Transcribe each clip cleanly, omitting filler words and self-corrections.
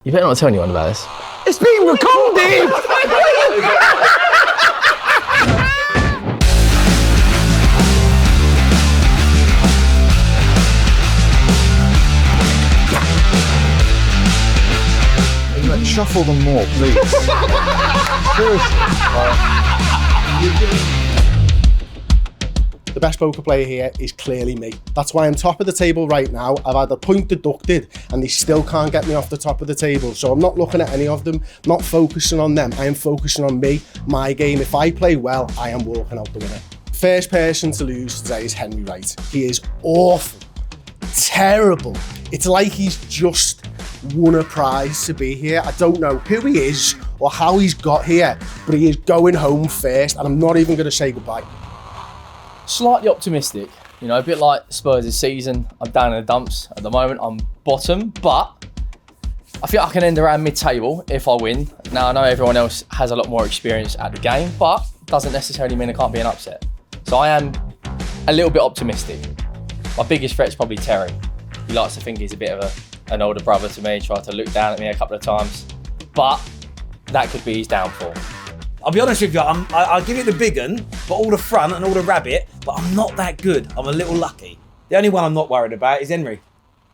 You better not tell anyone about this. It's being recorded! Shuffle them more, please. Seriously. The best poker player here is clearly me. That's why I'm top of the table right now. I've had a point deducted and they still can't get me off the top of the table. So I'm not looking at any of them, not focusing on them. I am focusing on me, my game. If I play well, I am walking out the winner. First person to lose today is Henry Wright. He is awful, terrible. It's like he's just won a prize to be here. I don't know who he is or how he's got here, but he is going home first and I'm not even going to say goodbye. Slightly optimistic, you know, a bit like Spurs' season. I'm down in the dumps at the moment. I'm bottom, but I feel I can end around mid-table if I win. Now, I know everyone else has a lot more experience at the game, but doesn't necessarily mean it can't be an upset. So I am a little bit optimistic. My biggest threat is probably Terry. He likes to think he's a bit of an older brother to me, tried to look down at me a couple of times, but that could be his downfall. I'll be honest with you, I'll give it the big un, but all the front and all the rabbit, but I'm not that good. I'm a little lucky. The only one I'm not worried about is Henry.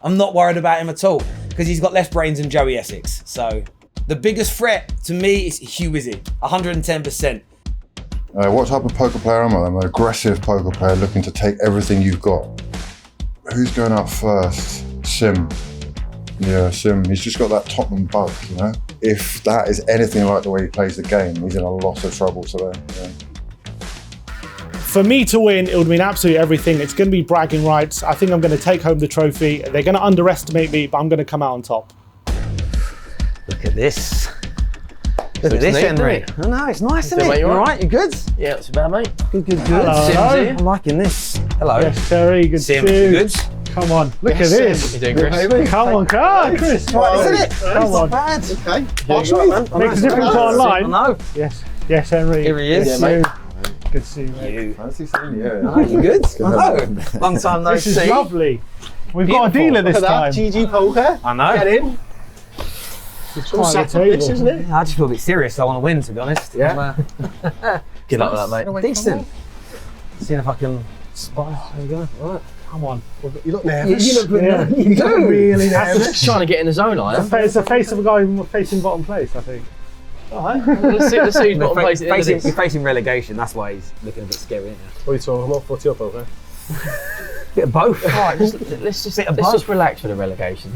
I'm not worried about him at all, because he's got less brains than Joey Essex. So the biggest threat to me is Hugh Wizzy, 110%. What type of poker player am I? I'm an aggressive poker player looking to take everything you've got. Who's going out first? Sim. Yeah, Sim. He's just got that Tottenham bug, you know? If that is anything like the way he plays the game, he's in a lot of trouble today. Yeah. For me to win, it would mean absolutely everything. It's going to be bragging rights. I think I'm going to take home the trophy. They're going to underestimate me, but I'm going to come out on top. Look at this. Look at this, Henry. Oh, no, it's nice, isn't it? You all right? You good? Yeah, it's about, mate. Good. Hello. Sim's I'm liking this. Hello. Yes, Terry, good Sim, to see you. good? Come on, look at this. You doing, Chris? Come on, Chris. Right, isn't it? Come on. Bad. Okay. Makes a difference online. I know. Yes, Henry. Here he is. Good to see you. Good to see you, mate. Fancy seeing you. Oh, you good? I know. Long time no see. This is lovely. We've got a dealer this time. GG Poker. I know. Get in. It's Some quite a set up this, table. isn't it? I just feel a bit serious. I want to win, to be honest. Yeah. Good luck with that, mate. Decent. Seeing if I can spy. There you go. All right. Come on. You look nervous. You look You look really nervous. Just trying to get in the zone, I am. It's the face of a guy facing bottom place, I think. All right. Let's see who's bottom place at the end of You're this. facing relegation. That's why he's looking a bit scary, isn't What are you talking about? What's your poker? he? Bit of both. All right, let's just relax for the relegation.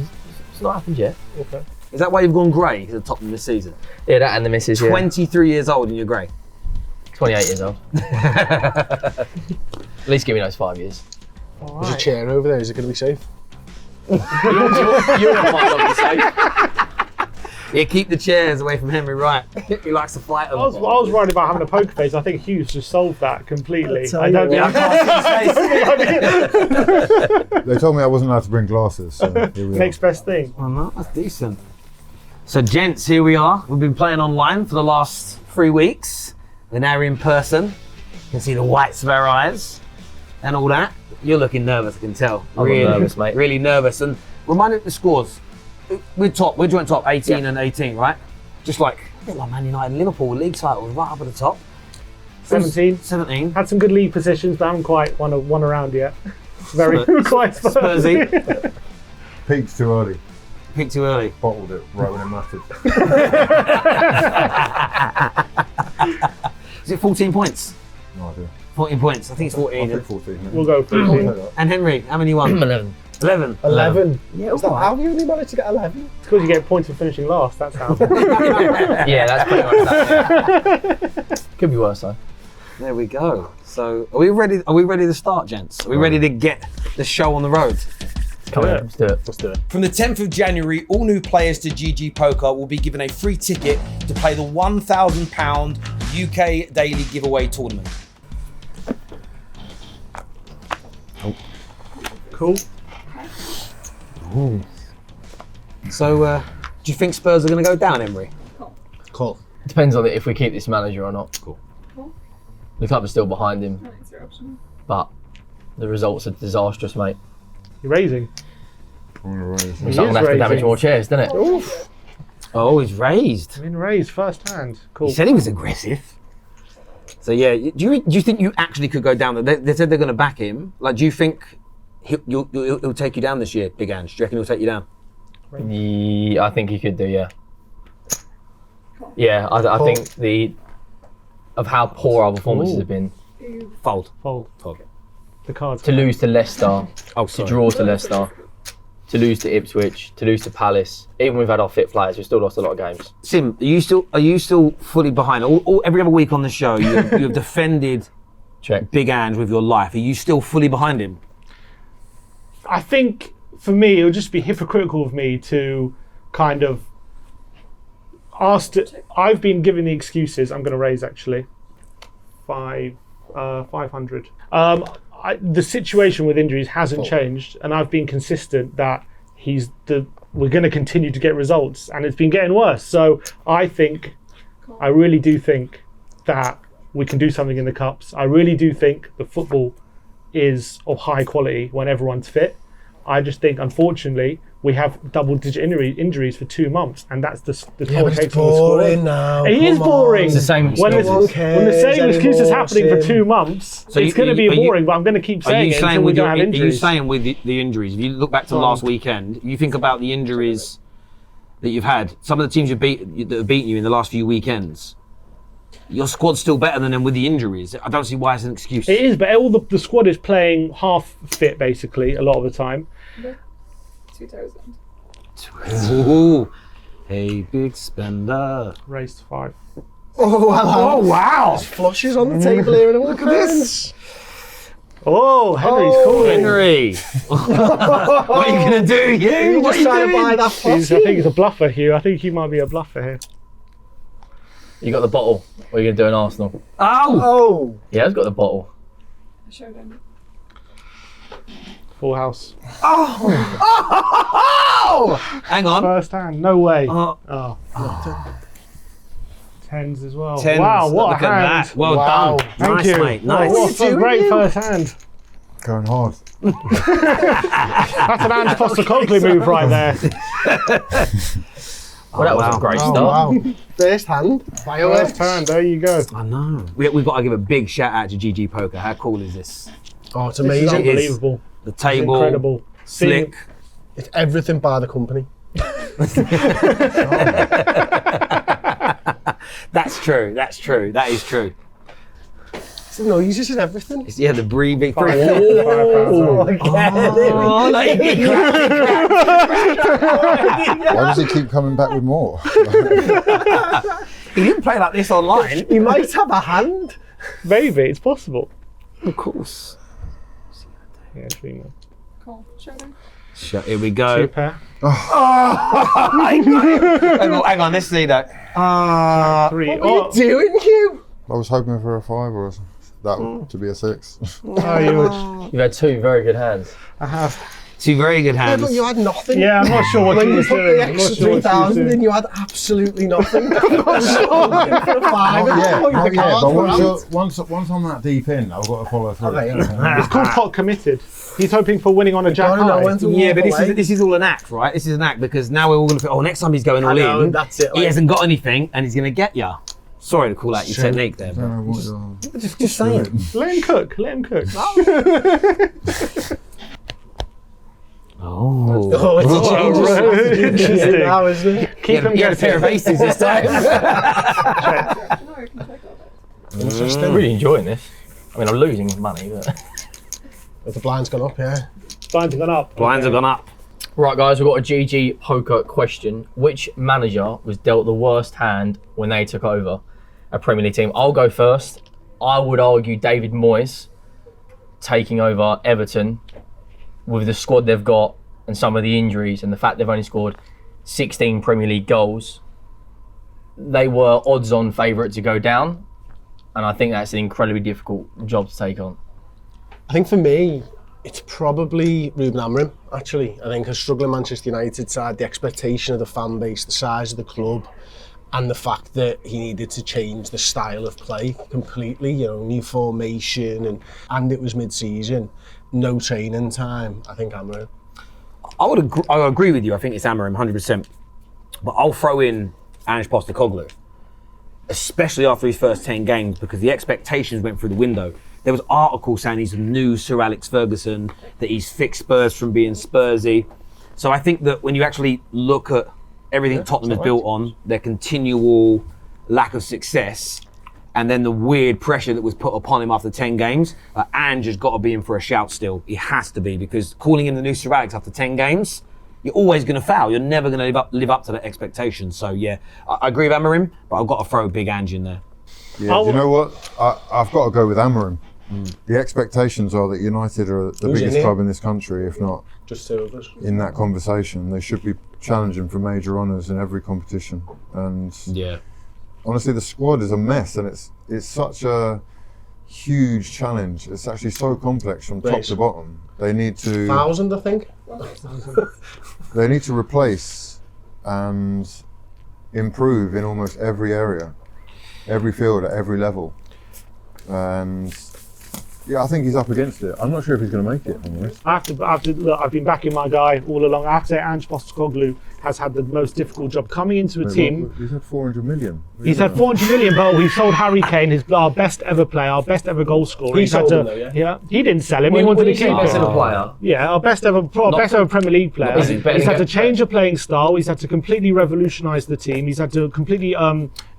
It's not happened yet. Okay. Is that why you've gone grey at the top of this season? Yeah, that and the missus, yeah. 23 years old and you're grey. 28 years old. At least give me those 5 years. There's a chair over there. Is it going to be safe? You might not be safe. Yeah, keep the chairs away from Henry Wright. He likes to fight them. I was worried about having a poker face. I think Hughes just solved that completely. I don't Yeah, I can't see his face. They told me I wasn't allowed to bring glasses, so here we Next best thing. Well, no, that's decent. So, gents, here we are. We've been playing online for the last 3 weeks. We're now in person. You can see the whites of our eyes and all that. You're looking nervous, I can tell. I'm really nervous, mate. Really nervous. And remind me of the scores. We're joint top, 18 and 18, right? Just like, a bit like Man United and Liverpool, league titles right up at the top. 17. 17. Had some good lead positions, but haven't quite won a round yet. Very quite Spursy. Peaked too early. Peaked too early. Bottled it right when it mattered. Is it 14 points? No idea. 14 points. I think it's 14. I think 14. We'll go for it. And Henry, how many you won? 11. 11. 11. Yeah, How have you only managed to get 11? It's because you get points for finishing last, that's how. Yeah, that's pretty much that. Yeah. Could be worse though. There we go. So, are we ready? Are we ready to start, gents? Are we ready to get the show on the road? Come on, let's do it. Let's do it. From the 10th of January, all new players to GG Poker will be given a free ticket to play the £1,000 UK Daily Giveaway Tournament. Cool. Ooh. So, do you think Spurs are going to go down, Emery? Cool. Depends on it if we keep this manager or not. Cool. The club is still behind him, but the results are disastrous, mate. You're raising. I'm gonna raise. Looks like I'm gonna have to damage more chairs, doesn't it? Oof. Oh, he's raised. Been raised first hand. Cool. He said he was aggressive. So yeah, do you think you actually could go down? They said they're going to back him. Like, do you think he'll take you down this year, Big Ange? Do you reckon he'll take you down? Yeah, I think he could do. Yeah. Yeah, I think of how poor our performances have been. Fold. The cards. To lose to Leicester, Oh, to sorry. draw to Leicester, to lose to Ipswich, to lose to Palace. Even we've had our fit players, we've still lost a lot of games. Sim, are you still fully behind? Every other week on the show, you have defended Check. Big Ange with your life. Are you still fully behind him? I think for me, it would just be hypocritical of me to kind of I've been given the excuses. I'm going to raise actually 500. The situation with injuries hasn't changed, and I've been consistent that we're going to continue to get results, and it's been getting worse. So I really do think that we can do something in the cups. I really do think the football is of high quality when everyone's fit. I just think, unfortunately, we have double-digit injuries for 2 months, and that's the toll taken on the squad. Now. It is boring. It's the same When excuses. the same excuse is happening for 2 months, So it's going to be boring. But I'm going to keep saying it until we don't have Are you injuries. saying with the injuries? If you look back to last weekend, you think about the injuries that you've had. Some of the teams that have beaten you in the last few weekends. Your squad's still better than them with the injuries. I don't see why it's an excuse. It is, but all the squad is playing half fit basically a lot of the time. 2000. Ooh, hey, big spender. Raised to 5. Oh, hello. Oh wow! There's flushes on the table here, and look at this. Oh, Henry's calling. Henry, what are you gonna do, you? You What just are you trying to buy doing? that I flush. think he's a bluffer, Hugh. I think he might be a bluffer here. You got the bottle. What are you going to do in Arsenal? Oh, Oh, Yeah, he's got the bottle. Showdown. Full house. hang on. First hand. No way. Oh. Oh. Tens as well. Tens. Wow, what Look a at hand. that. Well Wow. done. Thank Nice, you. mate. Nice. What a great first hand. Going hard. That's an Ange Postecoglou move right there. Well, that was a great oh start. wow. First hand. Fireworks. First hand. There you go. I know. We've got to give a big shout out to GG Poker. How cool is this? Oh, it's This is amazing. unbelievable. The It's table, incredible. slick. It's everything by the company. That's true. That is true. It's the noises and everything. It's, the breathing. £5. Oh, like, Why does he keep coming back with more? he didn't play like this online. He might have a hand. Maybe it's possible. Of course. Yeah, 3 more. Cool. Showdown. Here we 2 go. pair. Hang on, let's see that. 3. What are you doing, Hugh? I was hoping for a 5 or that to be a 6. Oh, You've had 2 very good hands. I have. Two very good Yeah, hands. but you had nothing. Yeah, I'm not sure what When he you was put doing. the I'm not extra sure what he was 3,000 doing. in, you had absolutely nothing. I'm not sure looking for a 5 at this point. The cards but were out. once I'm that deep in, I've got to follow through. Okay, yeah. It's called pot committed. He's hoping for winning on a jack gotta know high. when to Yeah, walk but away. this is all an act, right? This is an act because now we're all going to think, oh, next time he's going all I know, in. that's it, He like- hasn't got anything and he's going to get you. Sorry to call out your Shit. technique there, I don't know but what you're- just saying. Let him cook. Let him cook. Oh. Oh, it's a change of strategy Interesting. now, isn't it? Keep him Get a pair of guessing. aces this time. No, I can check all that. Interesting. I'm really enjoying this. I mean, I'm losing money, but... But the blind's gone up, yeah. Blinds have gone up. Blinds have gone up. Right, guys, we've got a GG poker question. Which manager was dealt the worst hand when they took over a Premier League team? I'll go first. I would argue David Moyes taking over Everton with the squad they've got and some of the injuries and the fact they've only scored 16 Premier League goals. They were odds-on favourite to go down, and I think that's an incredibly difficult job to take on. I think for me, it's probably Ruben Amorim, actually. I think a struggling Manchester United side, the expectation of the fan base, the size of the club, and the fact that he needed to change the style of play completely, you know, new formation, and it was mid-season, no training time. I think Amorim. I would agree with you. I think it's Amorim, 100%. But I'll throw in Ange Postecoglou, especially after his first 10 games, because the expectations went through the window. There was articles saying he's the new Sir Alex Ferguson, that he's fixed Spurs from being Spursy. So I think that when you actually look at everything Tottenham is built on, their continual lack of success, and then the weird pressure that was put upon him after 10 games, Ange has got to be in for a shout still. He has to be, because calling him the new Sir Alex after 10 games, you're always going to foul. You're never going to live up to the expectations. So yeah, I agree with Amorim, but I've got to throw a big Ange in there. Yeah, you know what? I've got to go with Amorim. The expectations are that United are the biggest club in this country, if not Just 2 of us. in that conversation. They should be challenging for major honours in every competition. And Yeah. honestly, the squad is a mess, and it's such a huge challenge. It's actually so complex from top to bottom. They need to 1,000, I think. they need to replace and improve in almost every area, every field at every level. And yeah, I think he's up against it. I'm not sure if he's going to make it. Look, I've been backing my guy all along. I have to say, Ange Postecoglou has had the most difficult job coming into a team. He's had 400 million. He's had 400 million, but we sold Harry Kane, our best ever player, our best ever goal scorer. He sold him though, yeah? He didn't sell him. He wanted to keep him. Best ever player. Yeah, our best ever Premier League player. Is it better He's than had to change a playing style. He's had to completely revolutionise the team. He's had to completely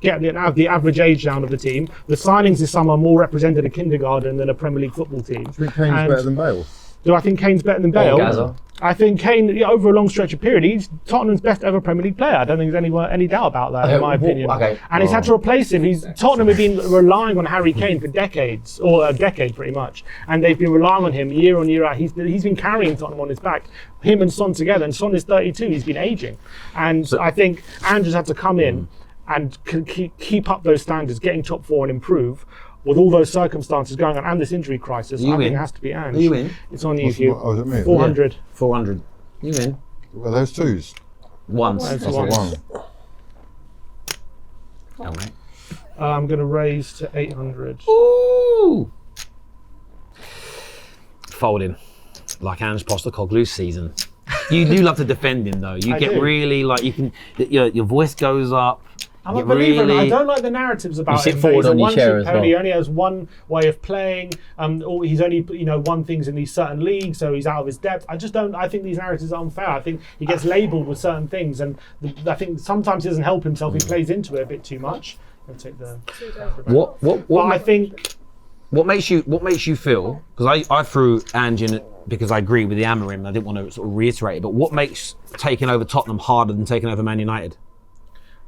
get the average age down of the team. The signings this summer more represented a kindergarten than a Premier League football team. I think Kane's better than Bale. Do I think Kane's better than Bale? Gaza. I think Kane, over a long stretch of period, he's Tottenham's best ever Premier League player. I don't think there's any doubt about that, in my opinion. Okay. And he's had to replace him. Tottenham have been relying on Harry Kane for decades, or a decade pretty much, and they've been relying on him year on year out. He's been carrying Tottenham on his back, him and Son together, and Son is 32. He's been aging, and I think Andrew's had to come in and keep up those standards, getting top 4 and improve. With all those circumstances going on and this injury crisis, I think it has to be Ange. You win. It's on you, Hugh. Oh, is it me? 400. 400. You win. Well, those twos. Once. That's That's a one. Okay. I'm going to raise to 800. Ooh. Folding. Like Ange Postecoglou's season. You do love to defend him though. You I get do. really like, you can, your voice goes up. I'm a You believer. really- I don't like the narratives about sit him. forward He's a on your chair one-trick as pony. well. He only has one way of playing. Or he's only won things in these certain leagues, so he's out of his depth. I just don't. I think these narratives are unfair. I think he gets labelled with certain things, and I think sometimes he doesn't help himself. He plays into it a bit too much. I'll take the. But I think. What makes you feel? Because I threw Ange in it because I agree with the Amorim. I didn't want to sort of reiterate it, but what makes taking over Tottenham harder than taking over Man United?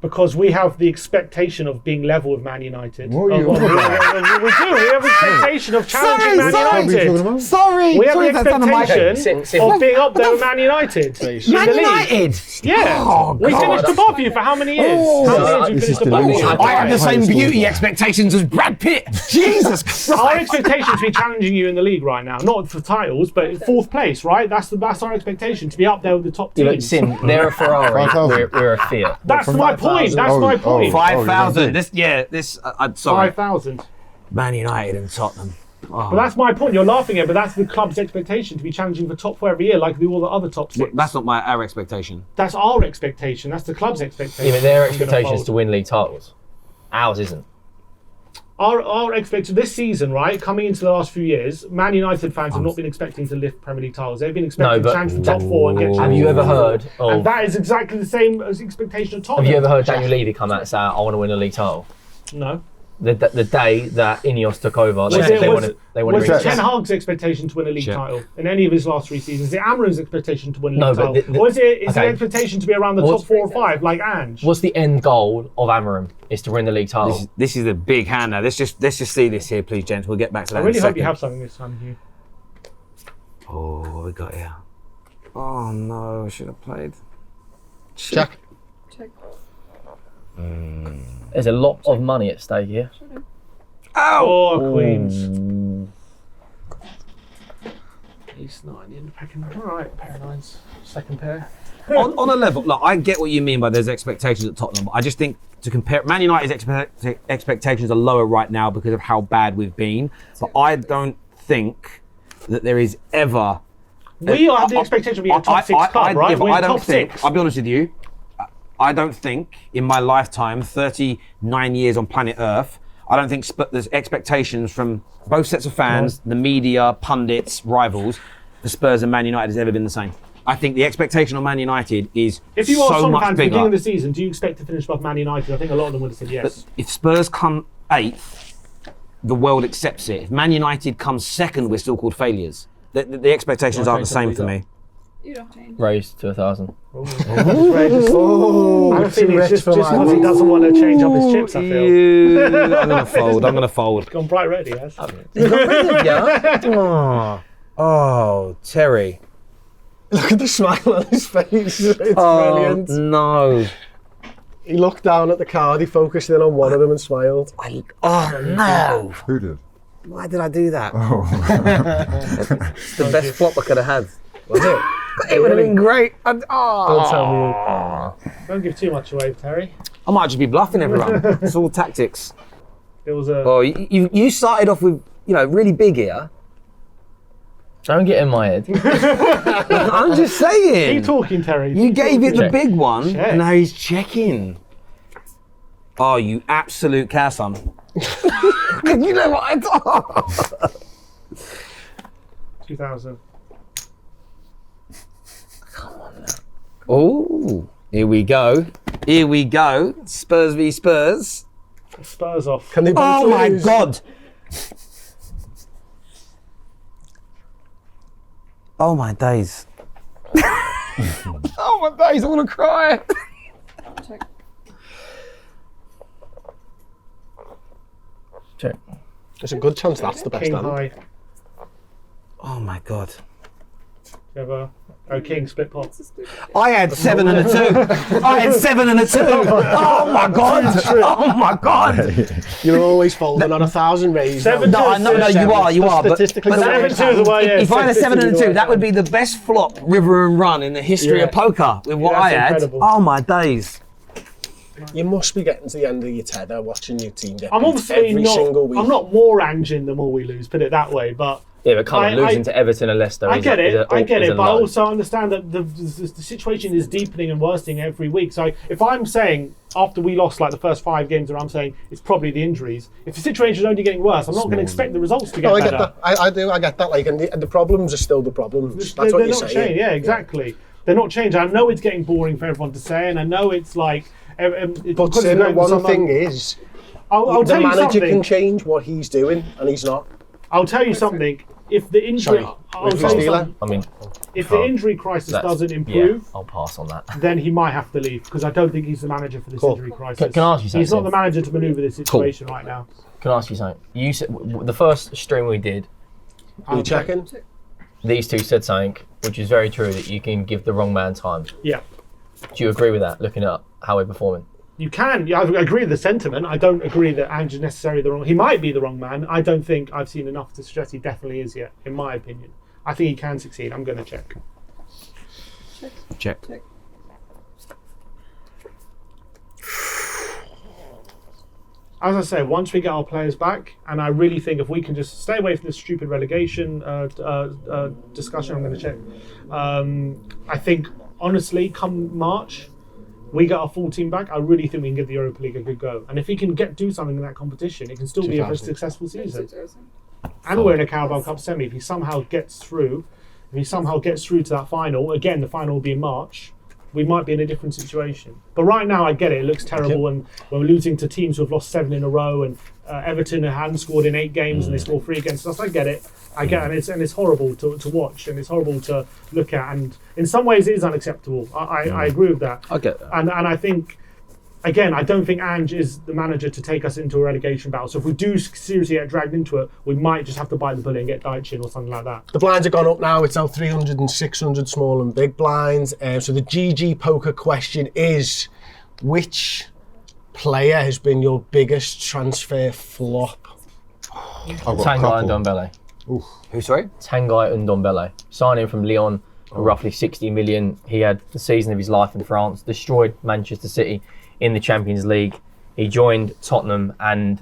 Because we have the expectation of being level with Man United. What are you we on do. We have the expectation of challenging Man United. Sorry. We have the expectation of being up there with Man United. Man United. Yeah. Oh, we God. finished above you for how many years? How many years we This is finished above you? delusional. I have the same Highest beauty order. expectations as Brad Pitt. Jesus Christ. Our expectation to be challenging you in the league right now, not for titles, but 4th place, right? That's our expectation, to be up there with the top Yeah, but teams. Sim, they're a Ferrari, 5,000. we're a Fiat. That's from my 5,000? point. That's my point. 5,000. I'm sorry. 5,000. Man United and Tottenham. But that's my point. You're laughing at, but that's the club's expectation, to be challenging for top 4 every year, like all the other top 6. That's not our expectation. That's our expectation. That's the club's expectation. Yeah, but their I'm gonna expectation is fold. to win league titles. Ours isn't. Our expectation this season, right, coming into the last few years, Man United fans have not been expecting to lift Premier League titles. They've been expecting to but challenge for top 4 and get. Have you ever heard And of? that is exactly the same as expectation of Tottenham. Have you ever heard Daniel Levy come out and say, "I want to win a league title"? No. The day that Ineos took over, they Was said it- they was- wanted to win Was a it league Ten title. Hag's expectation to win a league Check. title in any of his last 3 seasons? Is it Amorim's expectation to win a No, league but title? the- Or is the okay. expectation to be around the What's- top 4 or 5, like Ange? What's the end goal of Amorim? Is to win the league title. This is a big hand now. Let's just see this here, please, gents. We'll get back to that I really in a hope second. you have something this time, Hugh. Oh, what we got here? Oh no, I should have played. Check. Check. There's a lot of money at stake here. Ow! Oh, Queens. Ace 9, the end of packing. Alright, pair of 9s. Second pair. on a level, look, I get what you mean by there's expectations at Tottenham, but I just think to compare, Man United's expectations are lower right now because of how bad we've been. But I don't think that there is ever. We have the expectation of being a top 6 club, right? Yeah, but We're I don't top think. 6. I'll be honest with you. I don't think in my lifetime, 39 years on planet Earth, I don't think there's expectations from both sets of fans, the media, pundits, rivals, the Spurs and Man United has ever been the same. I think the expectation on Man United is If you are so some much fans at the beginning bigger. of the season, do you expect to finish above Man United? I think a lot of them would have said yes. If Spurs come 8th, the world accepts it. If Man United comes 2nd, we're still called failures. The expectations aren't the same for me. You don't change. Raised to 1,000. I think it's just because he doesn't want to change up his chips, I feel. I'm going to fold. Gone bright red, he has. Oh, Terry. Look at the smile on his face. It's brilliant. No. He looked down at the card, he focused in on one of them and smiled. No. Who did? Why did I do that? Oh. It's the best flop I could have had. Was it? It would have been great. Don't tell me. Don't give too much away, Terry. I might just be bluffing everyone. It's all tactics. There was a. Oh, you started off with, really big here. Don't get in my head. I'm just saying. Keep talking, Terry. You gave it the Check. big one, Check. and now he's checking. Oh, you absolute cow son. You know what I thought? 2000. Oh, here we go. Here we go. Spurs v Spurs. Spurs off. Can they both Oh my lose? God. Oh my days. Oh my days, I want to cry. Check. Check. There's a good chance that's the best King hand. high. Oh my God. King split pot. It's a stupid game. I had 7 and a 2. I had 7 and a 2. Oh my God. Oh my God. You're always folding on 1,000 raised. 7-2. No, you are. But Statistically, but the way 7-2 is the way, yeah. if I had a 7 and a 2, 6-2, that would be the best flop, river and run in the history Yeah. of poker with what Yeah, I that's had. incredible. Oh my days. You must be getting to the end of your tether watching your team get I'm beat obviously every not. single week. I'm not more anging the more we lose. Put it that way, but. Yeah, but come on, losing to Everton and Leicester I is get a- it, is a- I get is it, a but I low. also understand that the situation is deepening and worsening every week. So if I'm saying after we lost like the first 5 games, or I'm saying it's probably the injuries, if the situation is only getting worse, I'm not going to expect the results to get No, I better. get that. I do. I get that. Like, and the problems are still the problems. That's They're what you're not saying. changing. Yeah, exactly. They're not changing. I know it's getting boring for everyone to say, and I know it's like. But because Sim, it's going one for thing someone- is, I'll the tell you manager something. can change what he's doing, and he's not. I'll tell you something. If the injury, Sorry, I'll Ricky tell you Steeler? something. I mean, If the injury crisis that's- doesn't yeah, improve, I'll pass on that. then he might have to leave because I don't think he's the manager for this Cool. injury crisis. Can I ask you something, He's not Sim? the manager to manoeuvre this situation right now. Can I ask you something? You said the first stream we did, Are you checking? these two said something which is very true, that you can give the wrong man time. Yeah, Do you agree with that? Looking at how we're performing. you can. Yeah, I agree with the sentiment. I don't agree that Ange is necessarily the wrong. He might be the wrong man. I don't think I've seen enough to suggest he definitely is yet. In my opinion, I think he can succeed. I'm going to check. Check. Check. As I say, once we get our players back, and I really think if we can just stay away from this stupid relegation discussion, I'm going to check. I think, honestly, come March, we get our full team back, I really think we can give the Europa League a good go. And if he can do something in that competition, it can still be a very 2000. successful season. 2000. And we're in a Carabao Cup semi. If he somehow gets through to that final, again, the final will be in March, we might be in a different situation. But right now, I get it. It looks terrible, and when we're losing to teams who have lost 7 in a row, and Everton hadn't scored in 8 games, and they scored 3 against us. I get it. It, and it's horrible to watch, and it's horrible to look at, and in some ways, it is unacceptable. I agree with that. I get that. And I think, again, I don't think Ange is the manager to take us into a relegation battle. So if we do seriously get dragged into it, we might just have to bite the bullet and get Dyche or something like that. The blinds have gone up now. It's out 300 and 600 small and big blinds. So the GG poker question is, which player has been your biggest transfer flop? I've got a Tanguy and couple. Ndombele. Who, sorry? Tanguy and Ndombele. Signing from Lyon for roughly 60 million. He had the season of his life in France, destroyed Manchester City in the Champions League. He joined Tottenham and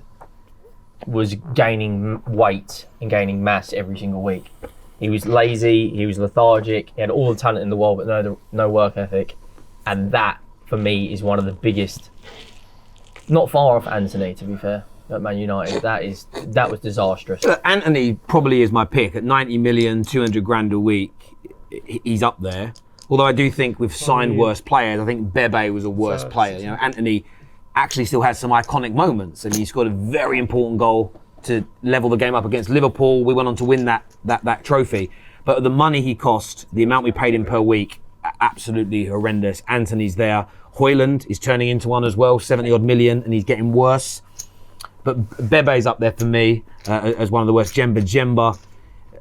was gaining weight and gaining mass every single week. He was lazy, he was lethargic, he had all the talent in the world but no work ethic. And that for me, is one of the biggest. Not far off Anthony, to be fair, at Man United. That was disastrous. Anthony probably is my pick at 90 million, 200 grand a week. He's up there. Although I do think we've signed worse players. I think Bebe was a worse player. You know, Anthony actually still has some iconic moments, and he scored a very important goal to level the game up against Liverpool. We went on to win that trophy. But the money he cost, the amount we paid him per week, absolutely horrendous. Anthony's there. Højlund is turning into one as well, 70 odd million, and he's getting worse. But Bebe's up there for me as one of the worst. Jemba.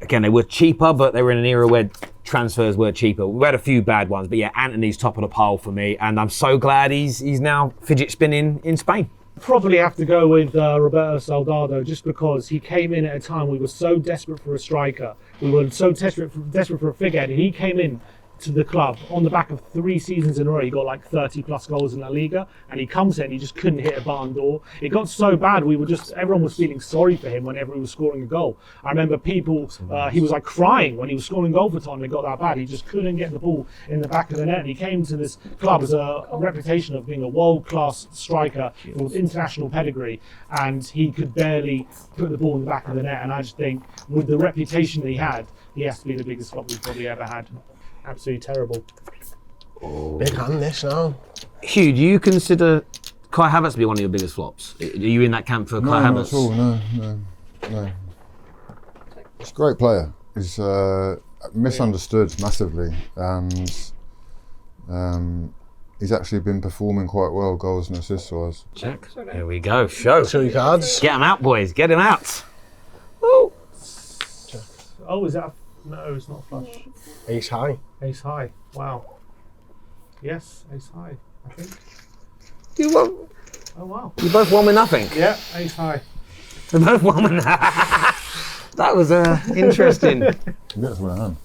Again, they were cheaper, but they were in an era where transfers were cheaper. We had a few bad ones, but yeah, Anthony's top of the pile for me, and I'm so glad he's now fidget spinning in Spain. Probably have to go with Roberto Soldado, just because he came in at a time we were so desperate for a striker. We were so desperate for a figurehead. He came in to the club on the back of 3 seasons in a row. He got like 30 plus goals in La Liga, and he comes in and he just couldn't hit a barn door. It got so bad everyone was feeling sorry for him whenever he was scoring a goal. I remember he was like crying when he was scoring a goal for Tottenham. It got that bad. He just couldn't get the ball in the back of the net. And he came to this club as a reputation of being a world-class striker with international pedigree, and he could barely put the ball in the back of the net. And I just think with the reputation that he has to be the biggest flop we've probably ever had. Absolutely terrible. Big hand this now. Hugh, do you consider Kai Havertz to be one of your biggest flops? Are you in that camp for Kai Havertz? Not at all, no. He's a great player. He's misunderstood massively, and he's actually been performing quite well, goals and assists wise. Check. Here we go. Show your cards. Get him out, boys. Get him out. Oh, is that? No, it's not flush. Ace high. Ace high. Wow. Yes, ace high, I think. You won. Oh, wow. You both won with nothing. Yeah, ace high. We both won with nothing. That was interesting. That's my hand.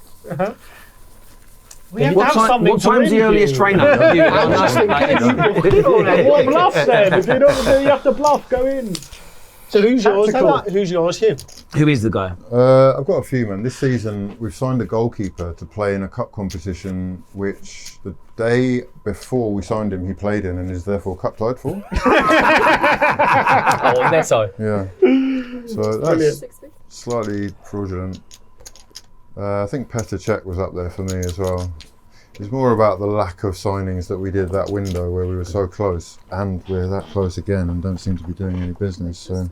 We have to have something. What time's the earliest train up? What bluff then? If you don't do, you have to bluff. Go in. So who's yours, Hugh? Who is the guy? I've got a few, man. This season, we've signed a goalkeeper to play in a cup competition, which the day before we signed him, he played in and is therefore cup tied for. Oh, Neto. Yeah. So that's slightly fraudulent. I think Petr Cech was up there for me as well. It's more about the lack of signings that we did that window where we were so close, and we're that close again and don't seem to be doing any business. So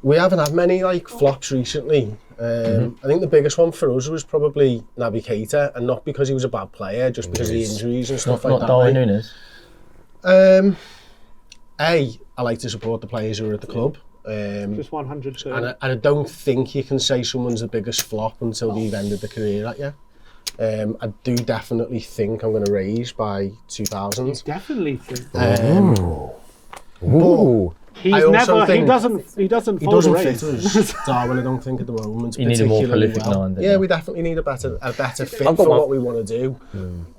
we haven't had many flops recently. I think the biggest one for us was probably Naby Keita, and not because he was a bad player, just because of the injuries and stuff like that. Not Darwin Núñez. I like to support the players who are at the club. Just 100. And I don't think you can say someone's the biggest flop until they've ended the career at you. I do definitely think I'm going to raise by 2,000. Definitely think. Ooh. He doesn't fit us. Darwin, I don't think at the moment. You need a more prolific nine. Yeah, we definitely need a better fit for what we want to do.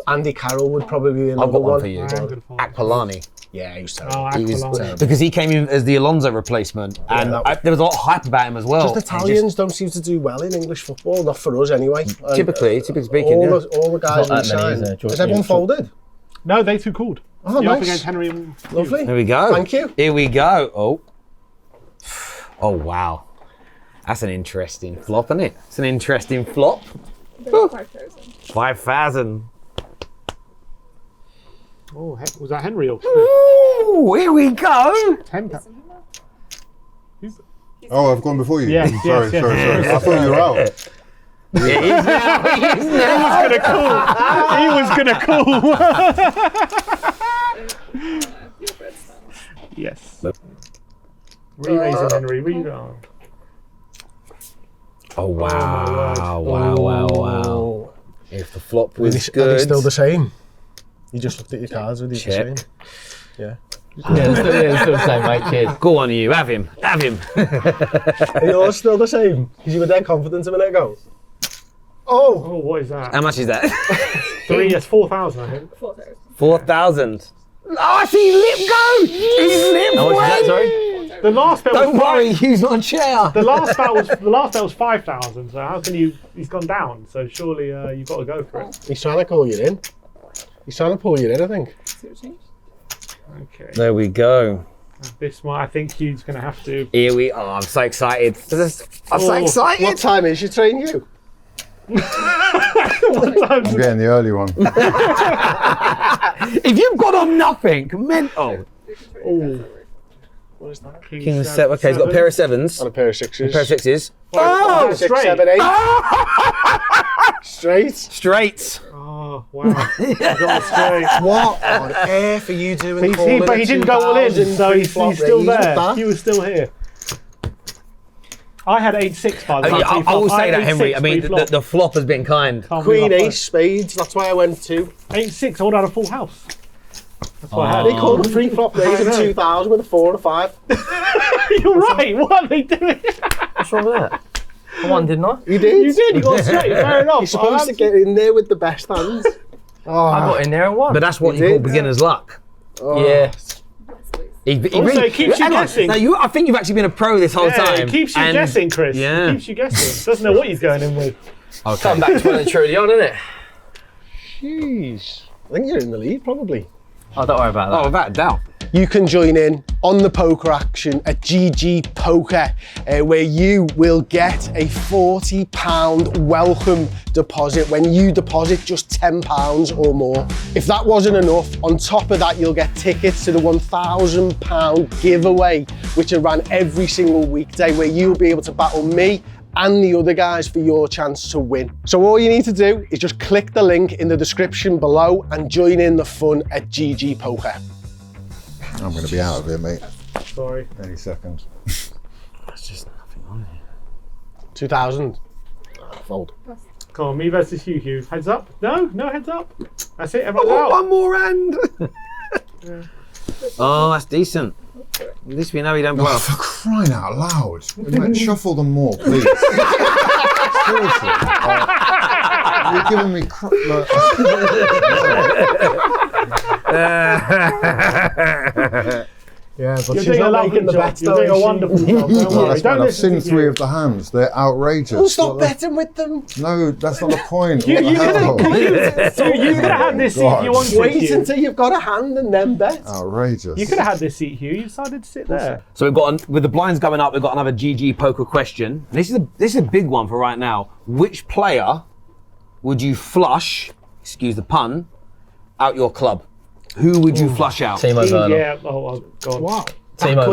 Andy Carroll would probably be another I've got one one for you. Akpolani. Yeah, he was terrible. Because he came in as the Alonso replacement, and there was a lot of hype about him as well. Just Italians don't seem to do well in English football, not for us anyway. Typically speaking, all the guys we signed. Has everyone folded? No, they two called. Oh, You're nice. up against Henry and Lovely. Here we go. Thank you. Here we go. Oh wow. That's an interesting flop, isn't it? It's an interesting flop. 5,000. Oh, was that Henry or? Ooh, here we go. 10. Oh, I've gone before you. Yeah, sorry. I thought you were out. Yeah, he is now. He was gonna call. Yes. Re-raising Henry. Oh wow! Wow! If the flop was Are good, they still the same? You just looked at your cards. Are they the same? Yeah. Yeah, still the same, mate. Cheers. go on, you have him. Are yours still the same? Because you were dead confident a minute ago. Oh, what is that? How much is that? 3. Yes, 4,000. I think. 4,000. Oh, I see Lip go! His Lip How much is that, went! sorry? The last bet Don't was worry, he's not a chair. The last bet was 5,000. So how can you? He's gone down. So surely you've got to go for it. He's trying to call you in. He's trying to pull you in, I think. Okay. There we go. This one, I think Hugh's going to have to. Here we are. I'm so excited. I'm so excited. What time is your train, you? I'm getting the early one. If you've got on nothing, mental. Oh. What is that? King of seven. Okay, he's got a pair of sevens. On a pair of sixes. A pair of sixes. Oh, 6, straight. 7, 8. Straight. Straights. Oh, wow. He got straight. What on earth are you doing? But he didn't go all in, so he's still there. That? He was still here. I had 8-6 by the way. I will say that, had Henry. 8-6 I mean, pre-flop. the flop has been kind. Can't believe Queen I Ace Spades. That's why I went to. 8-6, I would have had a full house. That's what I had. They called a free flop raise in know. 2000 with a 4 and a 5. You're right. What are they doing? What's wrong with that? I won, didn't I? You did. You did. You got straight. Fair enough. You're supposed to get in there with the best hands. Oh, I got in there and won. But that's what You you call did? beginner's luck. Yeah. He Also, really, it keeps you hang on. guessing. Now, I think you've actually been a pro this whole Yeah, time. it keeps you and- guessing, Chris. Yeah. It keeps you guessing. Doesn't know what he's going in with. Come back to well and truly on, innit? Jeez. I think you're in the lead, probably. Oh, don't worry about that. Oh, without a doubt. You can join in on the poker action at GG Poker, where you will get a £40 welcome deposit when you deposit just £10 or more. If that wasn't enough, on top of that, you'll get tickets to the £1,000 giveaway, which are run every single weekday, where you'll be able to battle me and the other guys for your chance to win. So all you need to do is just click the link in the description below and join in the fun at GG Poker. I'm going to be out of here, mate. Sorry. Any second. There's just nothing on here. 2000. Fold. Come on, me versus Hugh. Heads up? No heads up. That's it. Everyone's out. One more hand. Oh, that's decent. At least we know he don't Oh, bluff. for crying out loud. Mate, shuffle them more, please. Seriously. You're giving me Yeah, but You're she's doing a not lovely making the job. bets, You're though, doing a is she? wonderful job. Don't worry. I've Don't seen listen to 3 Hugh. of the hands. They're outrageous. Well, stop betting with them. No, that's not the point. You What the hell? could have had this seat if you wanted Wait Hugh. until you've got a hand and then bet. Outrageous. You could have had this seat, Hugh. You decided to sit there. So we've got, with the blinds going up, we've got another GG poker question. This is a big one for right now. Which player would you flush, excuse the pun, out your club? Who would you flush out? Timo Werner. Yeah. Oh, God. Wow. Timo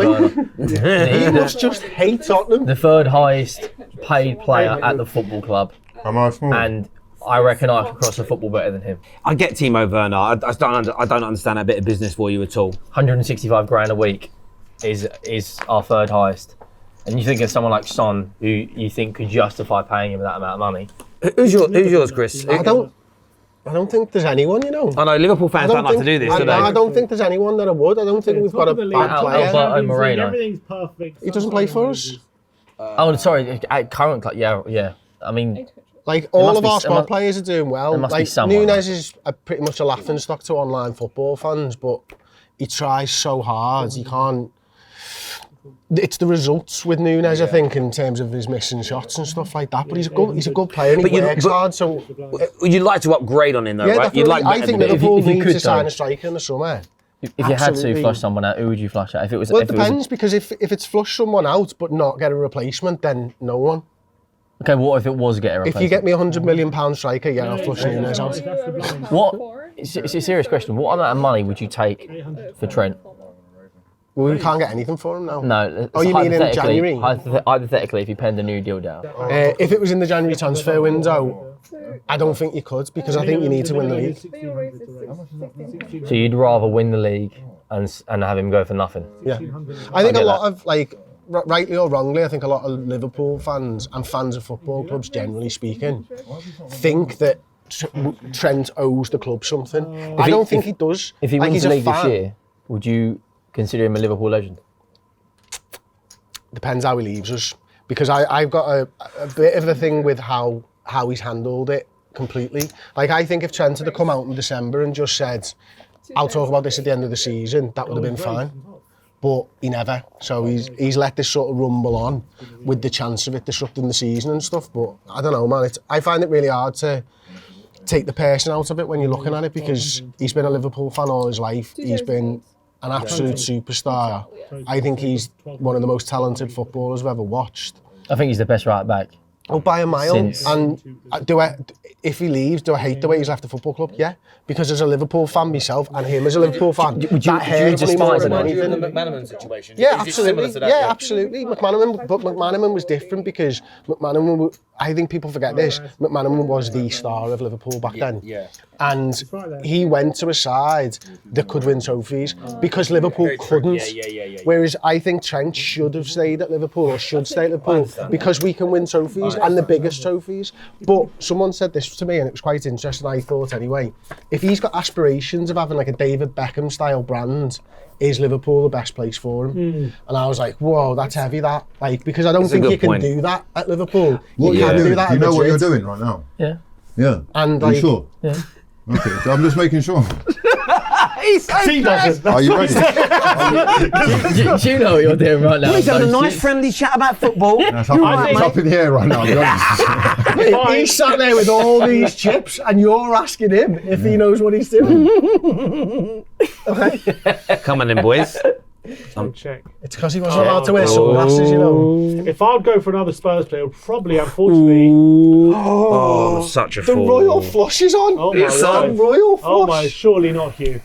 Werner. He must just hate Tottenham. The third highest paid player at the football club. Am I small? And I reckon I could cross a football better than him. I get Timo Werner. I don't understand that bit of business for you at all. 165 grand a week is our third highest. And you think of someone like Son, who you think could justify paying him that amount of money. Who's yours, Chris? I don't think there's anyone, you know. I know Liverpool fans don't like to do this, do they? I don't think there's anyone that I would. I don't think we've got a bad player. Alberto Moreno. Everything's perfect. He doesn't play for us. Oh, sorry, at current club, yeah. I mean, Like, all must of be- our there squad must- players are doing well. there must be Like, someone, Nunes is pretty much a laughing stock to online football fans, but he tries so hard. He can't. It's the results with Nunes, I think, in terms of his missing shots and stuff like that. But he's a good player and he works hard. So You'd like to upgrade on him, though, yeah, right? definitely. You'd like I think better- Liverpool if you needs could, to sign though. a striker in the summer. if you had to Absolutely. flush someone out, who would you flush out? If it was, Well, it if it was depends, because if it's flush someone out but not get a replacement, then no one. okay, what if it was get a If replacement? you get me £100 million striker, yeah, I'll flush Nunes out. What? It's a serious question. What amount of money would you take for Trent? Well, we can't get anything for him now. No. Oh, you mean in January? Hypothetically, if you penned a new deal down. If it was in the January transfer window, I don't think you could, because I think you need to win the league. So you'd rather win the league and have him go for nothing? Yeah. I think get a lot of, like, rightly or wrongly, I think a lot of Liverpool fans and fans of football clubs, generally speaking, think that Trent owes the club something. I don't think he does. If he Like, wins he's the a league this fan. year, would you consider him a Liverpool legend? Depends how he leaves us, because I've got a bit of a thing with how he's handled it completely. Like, I think if Trent had come out in December and just said, I'll talk about this at the end of the season, that would have been fine. But he never. So he's let this sort of rumble on with the chance of it disrupting the season and stuff. But I don't know, man. I find it really hard to take the person out of it when you're looking at it, because he's been a Liverpool fan all his life. He's been an absolute superstar. I think he's one of the most talented footballers I've ever watched. I think he's the best right back. Oh, by a mile. Since- And if he leaves, do I hate the way he's left the football club? Yeah. Because as a Liverpool fan myself, and him as a Liverpool fan, would you despise him? In the McManaman situation. Yeah, Is it similar absolutely. to that, Yeah, absolutely. McManaman was different because I think people forget this. McManaman was the star of Liverpool back then. Yeah. And he went to a side that could win trophies because Liverpool couldn't. Yeah. Whereas I think Trent should have stayed at Liverpool or should stay at Liverpool because we can win trophies and the biggest trophies. But someone said this to me and it was quite interesting, I thought anyway. If he's got aspirations of having like a David Beckham style brand, is Liverpool the best place for him? And I was like, whoa, that's heavy that. Like, because I don't think good you can point. do that at Liverpool. What You you're can't doing? do that Do you at know what you're Madrid. doing right now? Yeah. Yeah. And Are you like, sure? Yeah. Okay, so I'm just making sure. He doesn't. Are you ready? Do you know what you're doing right now? He's having a don't nice you? friendly chat about football. It's up in the air right now, I'll be honest. He's sat there with all these chips and you're asking him if he knows what he's doing. Come on then, boys. Check. It's because he wasn't allowed to wear sunglasses, you know. If I'd go for another Spurs player, it would probably, unfortunately. Oh, such a The fool. royal flush is on. Oh my It's God. on. Royal flush. Oh my, surely not Hugh.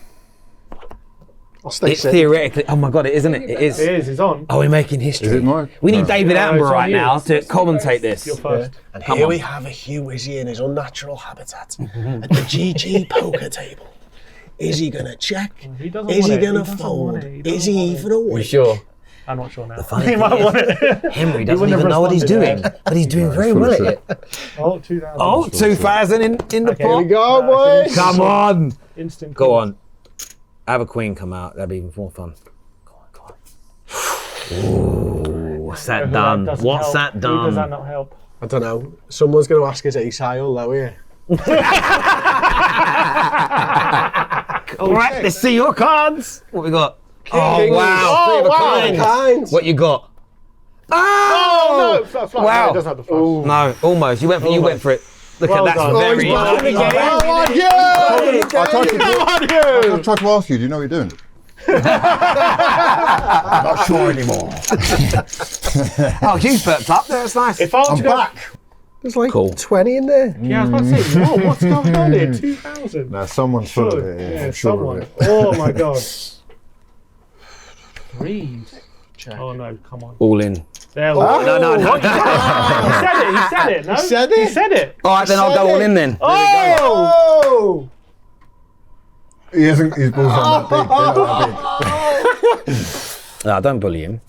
I'll stay It's safe. theoretically. Oh my God, it isn't it? It is. It is, it's on. Oh, we're making history. Is it Mike? We need David No, Attenborough it's on right you. now to commentate this. You're first. And Come here on. we have a Hugh Izzy in his unnatural habitat at the GG poker table. Is he going to check? He doesn't Is want he it. going to He doesn't fold? want it. He doesn't Is he want it. even awake? You sure? I'm not sure now. funny He thing might is- want it. Henry doesn't wouldn't even have know what he's responded doing, but he's doing very full well of at it. Oh, 2000. Oh, 2000 in the Okay, pot. Here we go, Right, boys. Come on. Instant. Go on. Have a queen come out. That'd be even more fun. Go on. Ooh, what's that done? Doesn't What's help. that Who does that done? not help? I don't know. Someone's going to ask us ace high or low here. All right, let's see your cards. What we got? Oh, King. wow. Three of a kind. What you got? Oh, no! Flat, Wow. It doesn't have the flush. No, almost. You went for it. Look Well at that. done. Very. back in the game. I tried to ask you, do you know what you're doing? I'm not sure anymore. Oh, you burped up there. That's nice. If I were I'm to go, back. There's like Cool. 20 in there. yeah, I was about to say, whoa, what's going on here? 2000. Now, someone's full of Sure. it. Yeah, I'm sure someone. of it. Oh my God. Breathe. Oh no, come on. All in. There we go. No. He said it, no? said He it? said it. All right, then I'll go all in then. Oh! He hasn't, his balls aren't that big. They're not that big. No, don't bully him.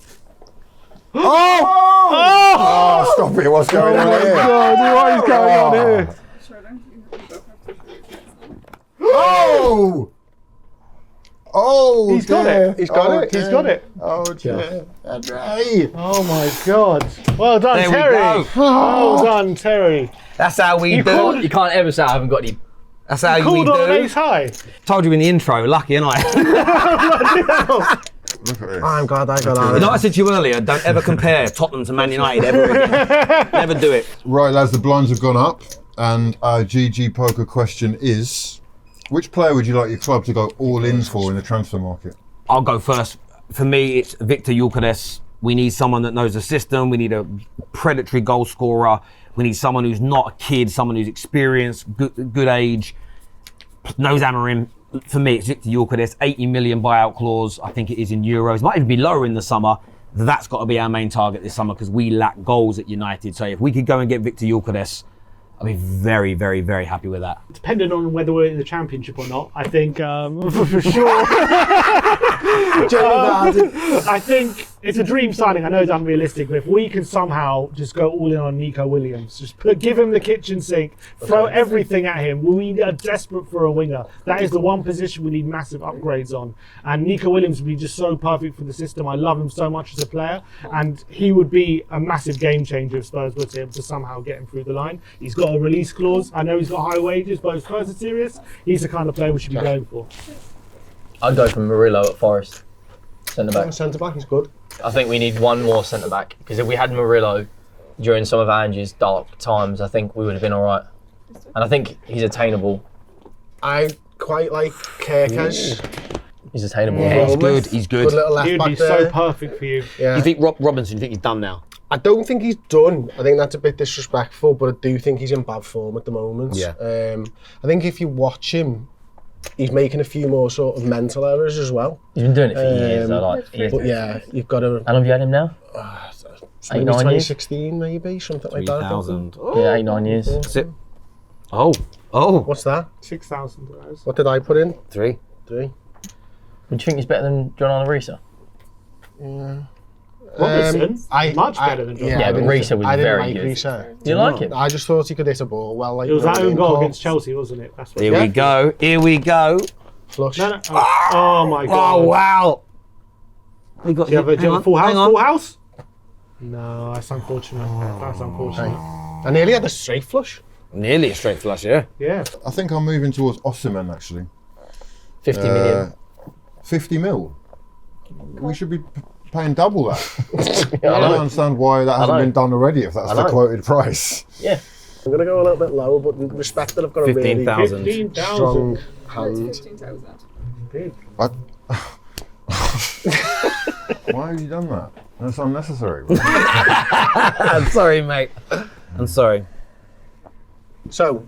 Oh, stop it. What's going on here? What is going on here? Showdown. You both have to shoot. Oh! Oh, He's got dear. it. He's got it. He's got it. Oh, dear. Andre. Oh my God. Well done, There we Terry. go. Well done, Terry. That's how we do. You can't ever say I haven't got any. That's how we Called on an do. ace high. Told you in the intro. Lucky, ain't I? Look at this. I'm glad I got You out. know what I said to you earlier? Don't ever compare Tottenham to Man United ever again. Never do it. Right, lads, the blinds have gone up, and our GG poker question is: which player would you like your club to go all in for in the transfer market? I'll go first. For me, it's Victor Gyökeres. We need someone that knows the system. We need a predatory goal scorer. We need someone who's not a kid, someone who's experienced, good age, knows Amorim. For me, it's Victor Gyökeres, 80 million buyout clause. I think it is in euros. Might even be lower in the summer. That's got to be our main target this summer because we lack goals at United. So if we could go and get Victor Gyökeres, I'd be very, very, very happy with that. Depending on whether we're in the championship or not, I think for sure. I think it's a dream signing. I know it's unrealistic, but if we can somehow just go all in on Nico Williams, just give him the kitchen sink, throw everything at him. We are desperate for a winger. That is the one position we need massive upgrades on. And Nico Williams would be just so perfect for the system. I love him so much as a player, and he would be a massive game changer if Spurs were to able to somehow get him through the line. He's got a release clause. I know he's got high wages, but if Spurs are serious, he's the kind of player we should be going for. I'd go for Murillo at Forest, centre back. Centre back is good. I think we need one more centre back because if we had Murillo during some of Ange's dark times, I think we would have been all right. And I think he's attainable. I quite like Kerkez, He's attainable. Yeah, he's Bournemouth. good. He's good. Good little left He would back be there. so perfect for you. Yeah. You think Robinson? You think he's done now? I don't think he's done. I think that's a bit disrespectful, but I do think he's in bad form at the moment. Yeah. I think if you watch him, he's making a few more sort of mental errors as well. He's been doing it for years. Though, like, But yeah, you've got to how long have you had him now? maybe 8-9 years. 2016 maybe, something like that. I think. 3,000. Yeah, 8-9 years. That's it. Oh. What's that? 6,000. What did I put in? 3. 3. Would you think he's better than John Arisa? Robertson, much better than John. Yeah, but Risa was I didn't very like good. Risa. Do you like him? I just thought he could hit a ball well. Like, It was that own in goal court. against Chelsea, wasn't it? That's what. Here we go. Here we go. Flush. No. Oh my god. Oh wow. We got. Do you have a hang on, full house? hang on. Full house? No, that's unfortunate. That's unfortunate. I nearly had a straight flush. Nearly a straight flush, yeah. Yeah. I think I'm moving towards Osimhen actually. 50 million. 50 mil. We should be paying double that. I know. don't understand why that hasn't know. been done already if that's I the know. quoted price. Yeah. I'm going to go a little bit lower, but respect that I've got a really 15,000. 15,000. strong It's hand. 15,000. Big. Why have you done that? That's unnecessary. I'm sorry, mate. I'm sorry. So,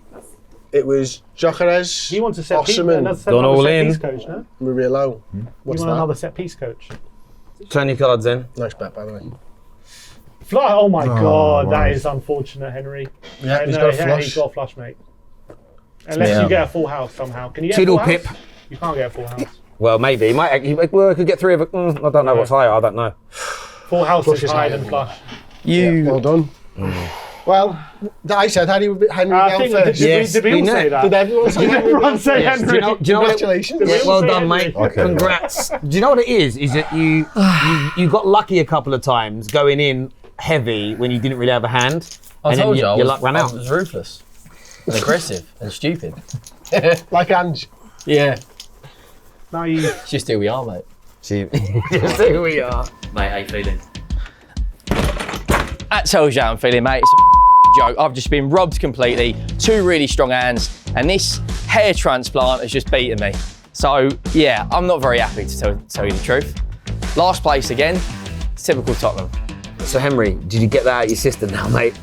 it was Gyökeres, He wants a set piece. Osimhen, Gone all set in. piece coach, no? Murillo. You What's want that? another set piece coach? Turn your cards in. Nice bet, by the way. Flush. Oh my god, wow. that is unfortunate, Henry. Yeah, he's No, got a yeah, flush. he's got a flush, mate. Unless Yeah. you get a full house somehow. Can you get Toodle a full house? pip. You can't get a full house. Well, maybe. Well, I could get 3 of it. I don't know what's higher. I don't know. Full house Flush is is higher higher than than flush. Well done. Well, I said Henry would be I down think first. Yes, did we we all know. say that? Did everyone say Did Henry everyone down say first? Henry? Do you know what? Congratulations. Did we all Well say done, Henry? mate. Okay. Congrats. Do you know what it is? Is that you got lucky a couple of times going in heavy when you didn't really have a hand. I and then told you, your luck ran I out. was ruthless and aggressive and stupid. Like Ange. Yeah. Naive. It's just who we are, mate. Just who we are. Mate, how you feeling? That tells you how I'm feeling, mate. It's a joke. I've just been robbed completely. 2 really strong hands, and this hair transplant has just beaten me. So, yeah, I'm not very happy to tell you the truth. Last place again. It's typical Tottenham. So Henry, did you get that out of your system now, mate?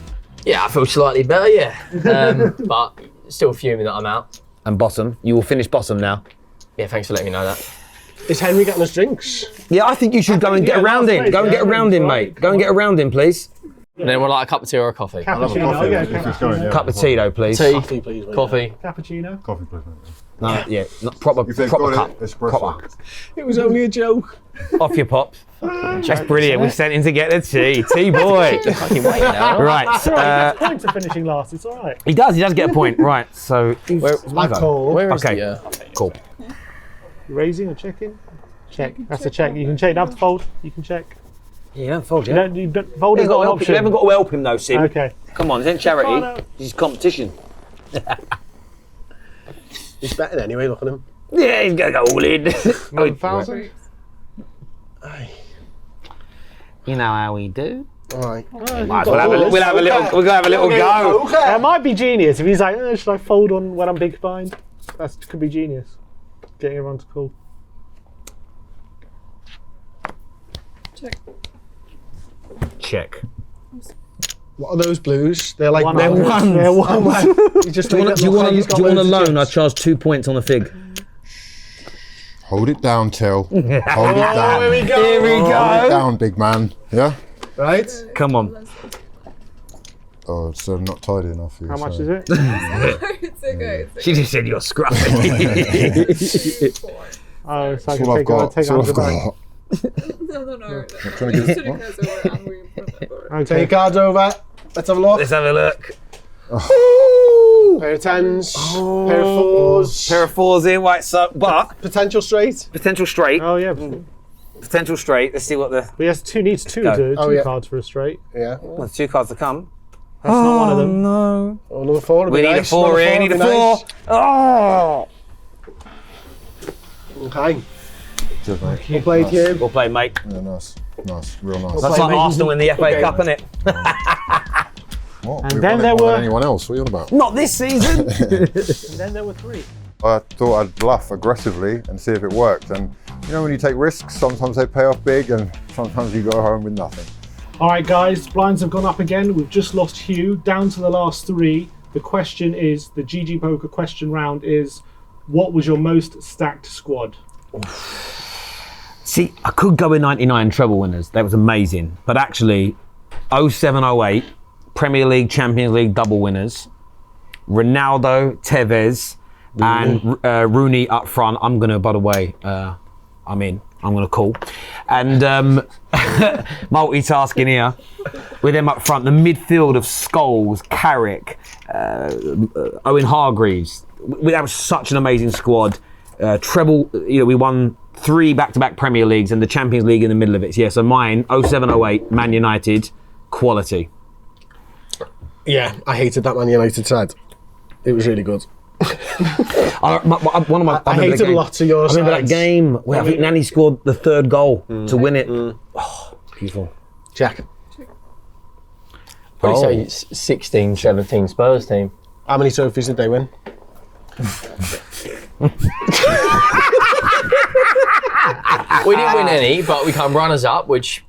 Yeah, I feel slightly better, yeah. But still fuming that I'm out. And bottom, you will finish bottom now. Yeah, thanks for letting me know that. Is Henry getting us drinks? Yeah, I think you should go and get yeah, a round last in. place, Go and yeah, get a round in, right. mate. Go and get a round in, please. And then we'll like a cup of tea or a coffee. Cappuccino. Coffee, Yeah, if it's going, yeah. Cup of tea, though, please. Tea, Coffee, please. mate. coffee. Cappuccino. Coffee, please. mate. No, yeah, not proper, If they've proper got cup. it, espresso. Proper. It was only a joke. Off your pop. That's brilliant. We sent him to get the tea. Tea boy. Fucking wait now. Right. Points are finishing last. It's all right. He does get a point. Right. So, where's my Black go? hole. Where is Okay. the, Cool. Raising or checking? Check. That's a check. You can check. You don't have to fold. You can check. You don't fold, You yeah? don't fold is not an option. You haven't got to help him, though, Sim. Okay. Come on, this ain't charity. Oh, no. This is competition. He's betting anyway, look at him. Yeah, he's going to go all in. 1,000. You know how we do. All right. We'll have a little go. Okay. That might be genius if he's like, should I fold on when I'm big behind? That could be genius. Getting everyone to call. Check. Check. What are those blues? They're like One ones. ones. They're ones. You just Do you make want it look like he's got a loads of loan? I chips. charge 2 points on the fig. Hold it down, Till. Hold it down. Here we go. Here we Hold it go. down, big man. Yeah? Right. Come on. Oh, it's not tidy enough for you. How much sorry. is it? It's okay. She just said you're scruffy. Oh, so I That's can all I've take, got. take That's all I've 100 back. got. No. Trying to get it. Just because over and we remember. Okay. Take your cards over. Let's have a look. Let's have a look. Pair of tens. Pair of fours. Pair of fours here, right? So, but Potential straight. potential straight. Oh yeah. Potential straight. Let's see what the. But he has needs two Go. two yeah. cards for a straight. Yeah. There's 2 cards to come. That's not one of them. No. Oh, another four. We need a 4 here. Need a 4. Oh. Okay. Cheers, mate. Well played, you. Well played, mate. Yeah, nice. Nice. Real nice. That's play, like mate. Arsenal in the FA Okay. Cup, isn't it? What? And We've then won it there more than were- anyone else. What are you on about? Not this season. And then there were 3. I thought I'd bluff aggressively and see if it worked. And You know, when you take risks, sometimes they pay off big and sometimes you go home with nothing. All right, guys, blinds have gone up again. We've just lost Hugh, down to the last 3. The question is, the GG Poker question round is, what was your most stacked squad? See, I could go with 99 treble winners. That was amazing. But actually, 07-08, Premier League, Champions League double winners. Ronaldo, Tevez, and Rooney up front. I'm going to, by the way, I'm going to call. And multitasking here. With them up front, the midfield of Scholes, Carrick, Owen Hargreaves. That was such an amazing squad. Treble, we won 3 back-to-back Premier Leagues and the Champions League in the middle of it. Yeah, so mine, 07-08, Man United, quality. Yeah, I hated that Man United side. It was really good. I hated lots of yours. I remember that game where I think Nani scored the 3rd goal to win it. Oh, beautiful. Jack. Probably say 16, 17 Spurs team. How many trophies did they win? We didn't win any, but we come runners up, which...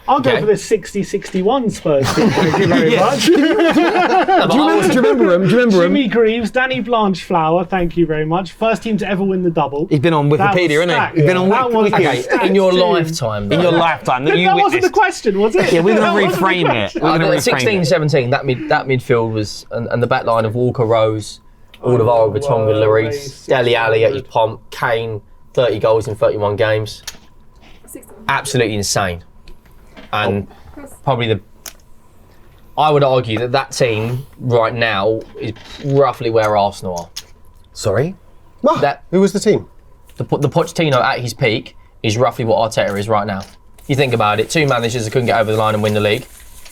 I'll go for the 60-61 Spurs team, thank you very much. Do you remember him? Jimmy Greaves, Danny Blanchflower, thank you very much. First team to ever win the double. He's been on Wikipedia, hasn't he? He's been on Wikipedia. Okay, in your lifetime. In your lifetime that you That witnessed. wasn't the question, was it? Yeah, we're going to reframe it. We're going to reframe 16-17, that midfield was, and the back line of Walker, Rose, Alderweireld, Vertonghen, Lloris, Dele Alli at his pomp, Kane, 30 goals in 31 games. Absolutely insane. And probably I would argue that team right now is roughly where Arsenal are. Sorry? What? Who was the team? The Pochettino at his peak is roughly what Arteta is right now. You think about it, 2 managers that couldn't get over the line and win the league.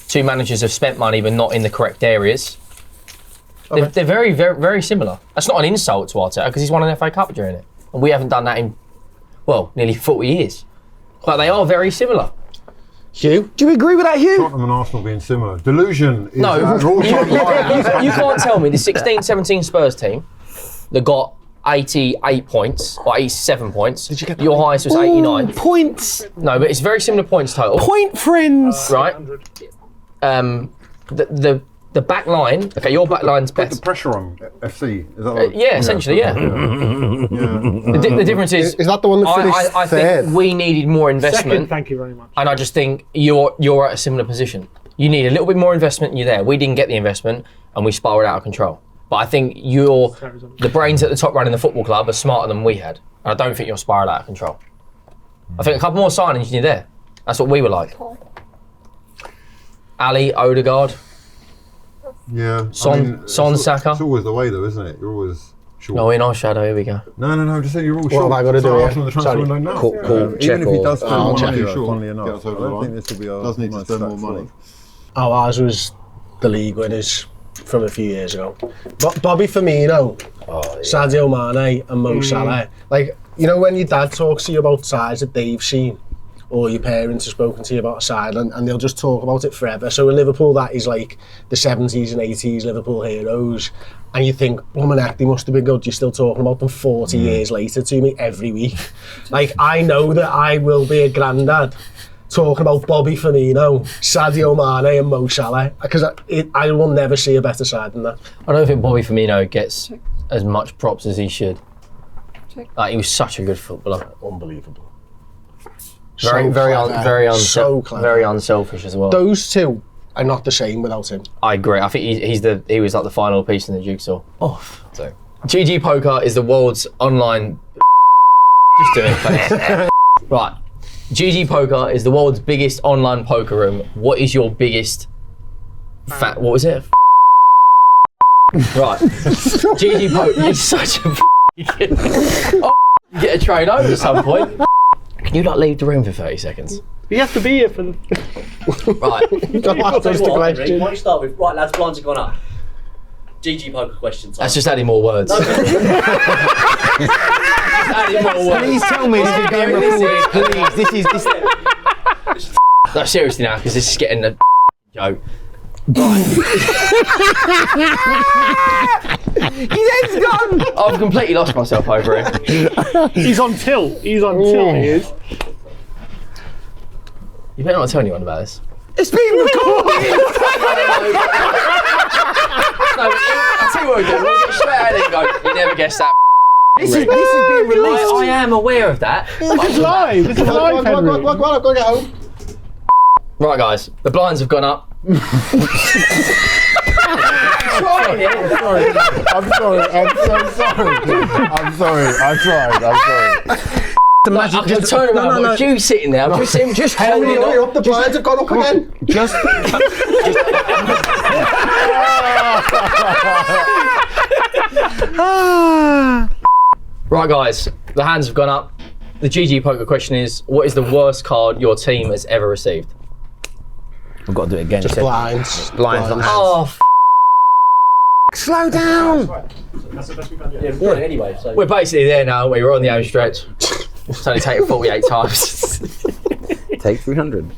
2 managers have spent money but not in the correct areas. Okay. They're very, very, very similar. That's not an insult to Arteta because he's won an FA Cup during it. And we haven't done that in, nearly 40 years. But they are very similar. Hugh? Do you agree with that, Hugh? Tottenham and Arsenal being similar. Delusion is No, you can't tell me the 16-17 Spurs team that got 88 points or 87 points. Did you get that? Your highest was 89. Points. No, but it's very similar points total. Point friends. Right. The back line. Okay, your back line's Put the best. pressure on FC. Is that right? Yeah, essentially, yeah. The difference is that the one that finished I third? think we needed more investment. Second, thank you very much. And I just think you're at a similar position. You need a little bit more investment and you're there. We didn't get the investment and we spiraled out of control. But I think the brains at the top running the football club are smarter than we had. And I don't think you're spiraled out of control. I think a couple more signings and you're there. That's what we were like. Ali, Odegaard, Yeah. Son, Saka. It's always the way though, isn't it? You're always short. No, in our shadow, here we go. No, I'm just saying you're all What short. have I got to do So here? Arsenal, the transfer Sorry. window now. Cool, Even if he does spend more check money, it. funnily enough, I don't think this will be does need to spend more money. Oh, ours was the league winners from a few years ago. But Bobby Firmino, Sadio Mane and Mo Salah. Like, when your dad talks to you about sides that they've seen, or your parents have spoken to you about a side and they'll just talk about it forever. So in Liverpool, that is like the 70s and 80s Liverpool heroes. And you think, they must have been good. You're still talking about them 40 years later to me every week. Like, I know that I will be a granddad talking about Bobby Firmino, Sadio Mane and Mo Salah, because I will never see a better side than that. I don't think Bobby Firmino gets as much props as he should. Like, he was such a good footballer. Unbelievable. Very clever. unselfish as well. Those two are not the same without him. I agree. I think he was like the final piece in the jigsaw. So, GG Poker is the world's online. Just do it, please. Right. GG Poker is the world's biggest online poker room. What is your biggest what was it? Right. GG Poker is such a you get a train over at some point. Can you leave the room for 30 seconds? You have to be here for the... Right. That's the question. Why don't you start with, right lads, blinds have gone up. GG Poker question time. That's just adding more words. Please tell me this is being recorded. Please, this is. No, seriously now, because this is getting a joke. His head's gone. I've completely lost myself over it. He's on tilt. He is. You better not tell anyone about this. It's being recorded. No, I'll tell you what we'll do. We'll get straight out and go, you never guessed that. This is being released. I am aware of that. This is live. This is live, Henry. I've got to get home. Right, guys, the blinds have gone up. I'm sorry. I'm so sorry. I'm sorry. I tried. I'm sorry. I can turn around and watch you sitting there. I'm just holding Hurry on. up, the blinds have gone up again. Just. Right, guys, the hands have gone up. The GG poker question is, what is the worst card your team has ever received? I've got to do it again. Just blinds. Blinds. Oh, Slow down. That's the best we've had yet. yeah, we've got it anyway. So. We're basically there now. We're on the home stretch. It's only taken 48 times. Take 300.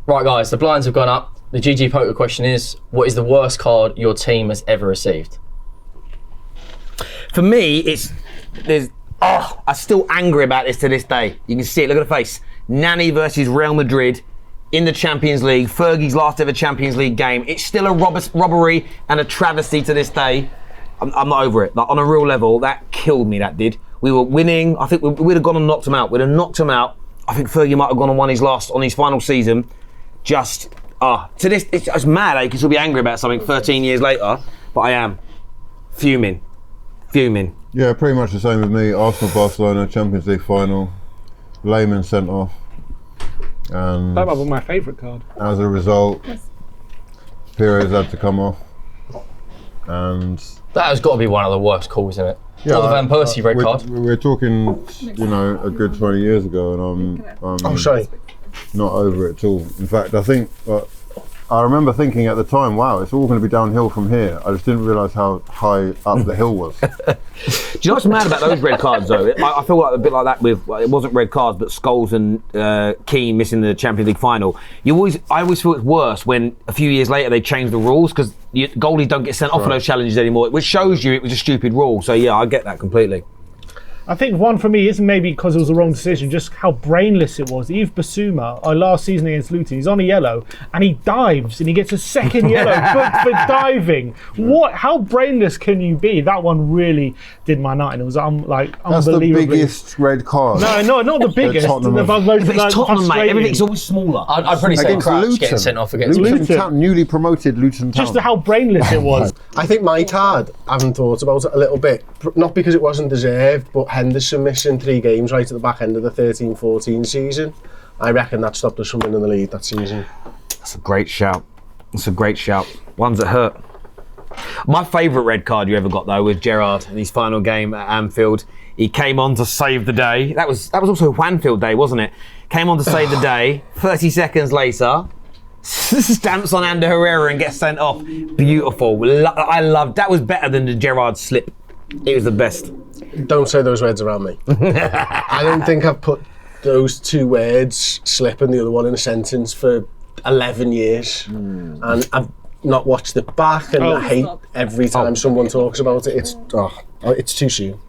Right, guys, the blinds have gone up. The GG poker question is, what is the worst card your team has ever received? For me, I'm still angry about this to this day. You can see it, look at the face. Nani versus Real Madrid in the Champions League, Fergie's last ever Champions League game. It's still a robbery and a travesty to this day. I'm not over it. Like, on a real level, that killed me, that did. We were winning. I think we'd have gone and knocked him out. We'd have knocked him out. I think Fergie might have gone and won his final season. Just, to this, it's mad. You can still be angry about something 13 years later, but I am fuming. Yeah, pretty much the same with me. Arsenal-Barcelona Champions League final. Lehmann sent off. And That might be my favourite card. as a result, Pires had to come off. And That has got to be one of the worst calls, isn't it? yeah, Or the Van Persie red card. We're talking, a good 20 years ago, and I'm Sorry. not over it at all. In fact, I think I remember thinking at the time, wow, it's all going to be downhill from here. I just didn't realise how high up the hill was. Do you know what's mad about those red cards though? I feel like a bit like that with, it wasn't red cards, but Scholes and Keane missing the Champions League final. I always feel it's worse when a few years later they change the rules, because goalies don't get sent off for those challenges anymore, which shows you it was a stupid rule. So yeah, I get that completely. I think one for me isn't maybe because it was the wrong decision, just how brainless it was. Yves Bissouma, our last season against Luton, he's on a yellow and he dives and he gets a second yellow for diving. What? How brainless can you be? That one really did my night, and it was That's the unbelievably. biggest red card. No, not the biggest. Tottenham. The most, But it's Tottenham, mate. frustrating. Everything's always smaller. I'd probably say Against Crouch Luton. getting sent off against Luton Luton. Town, newly promoted Luton Town. Just how brainless it was. I think my card, I haven't thought about it a little bit. Not because it wasn't deserved, but Henderson missing 3 games right at the back end of the 13-14 season. I reckon that stopped us from winning the league that season. That's a great shout. Ones that hurt. My favourite red card you ever got though was Gerrard in his final game at Anfield. He came on to save the day. That was also Wanfield Day, wasn't it? Came on to save the day. 30 seconds later, stamps on Ander Herrera and gets sent off. Beautiful. I loved that. Was better than the Gerrard slip. It was the best. Don't say those words around me. I don't think I've put those 2 words, slip and the other one, in a sentence for 11 years. And I've not watched it back, and I hate every time someone talks about it. It's too soon.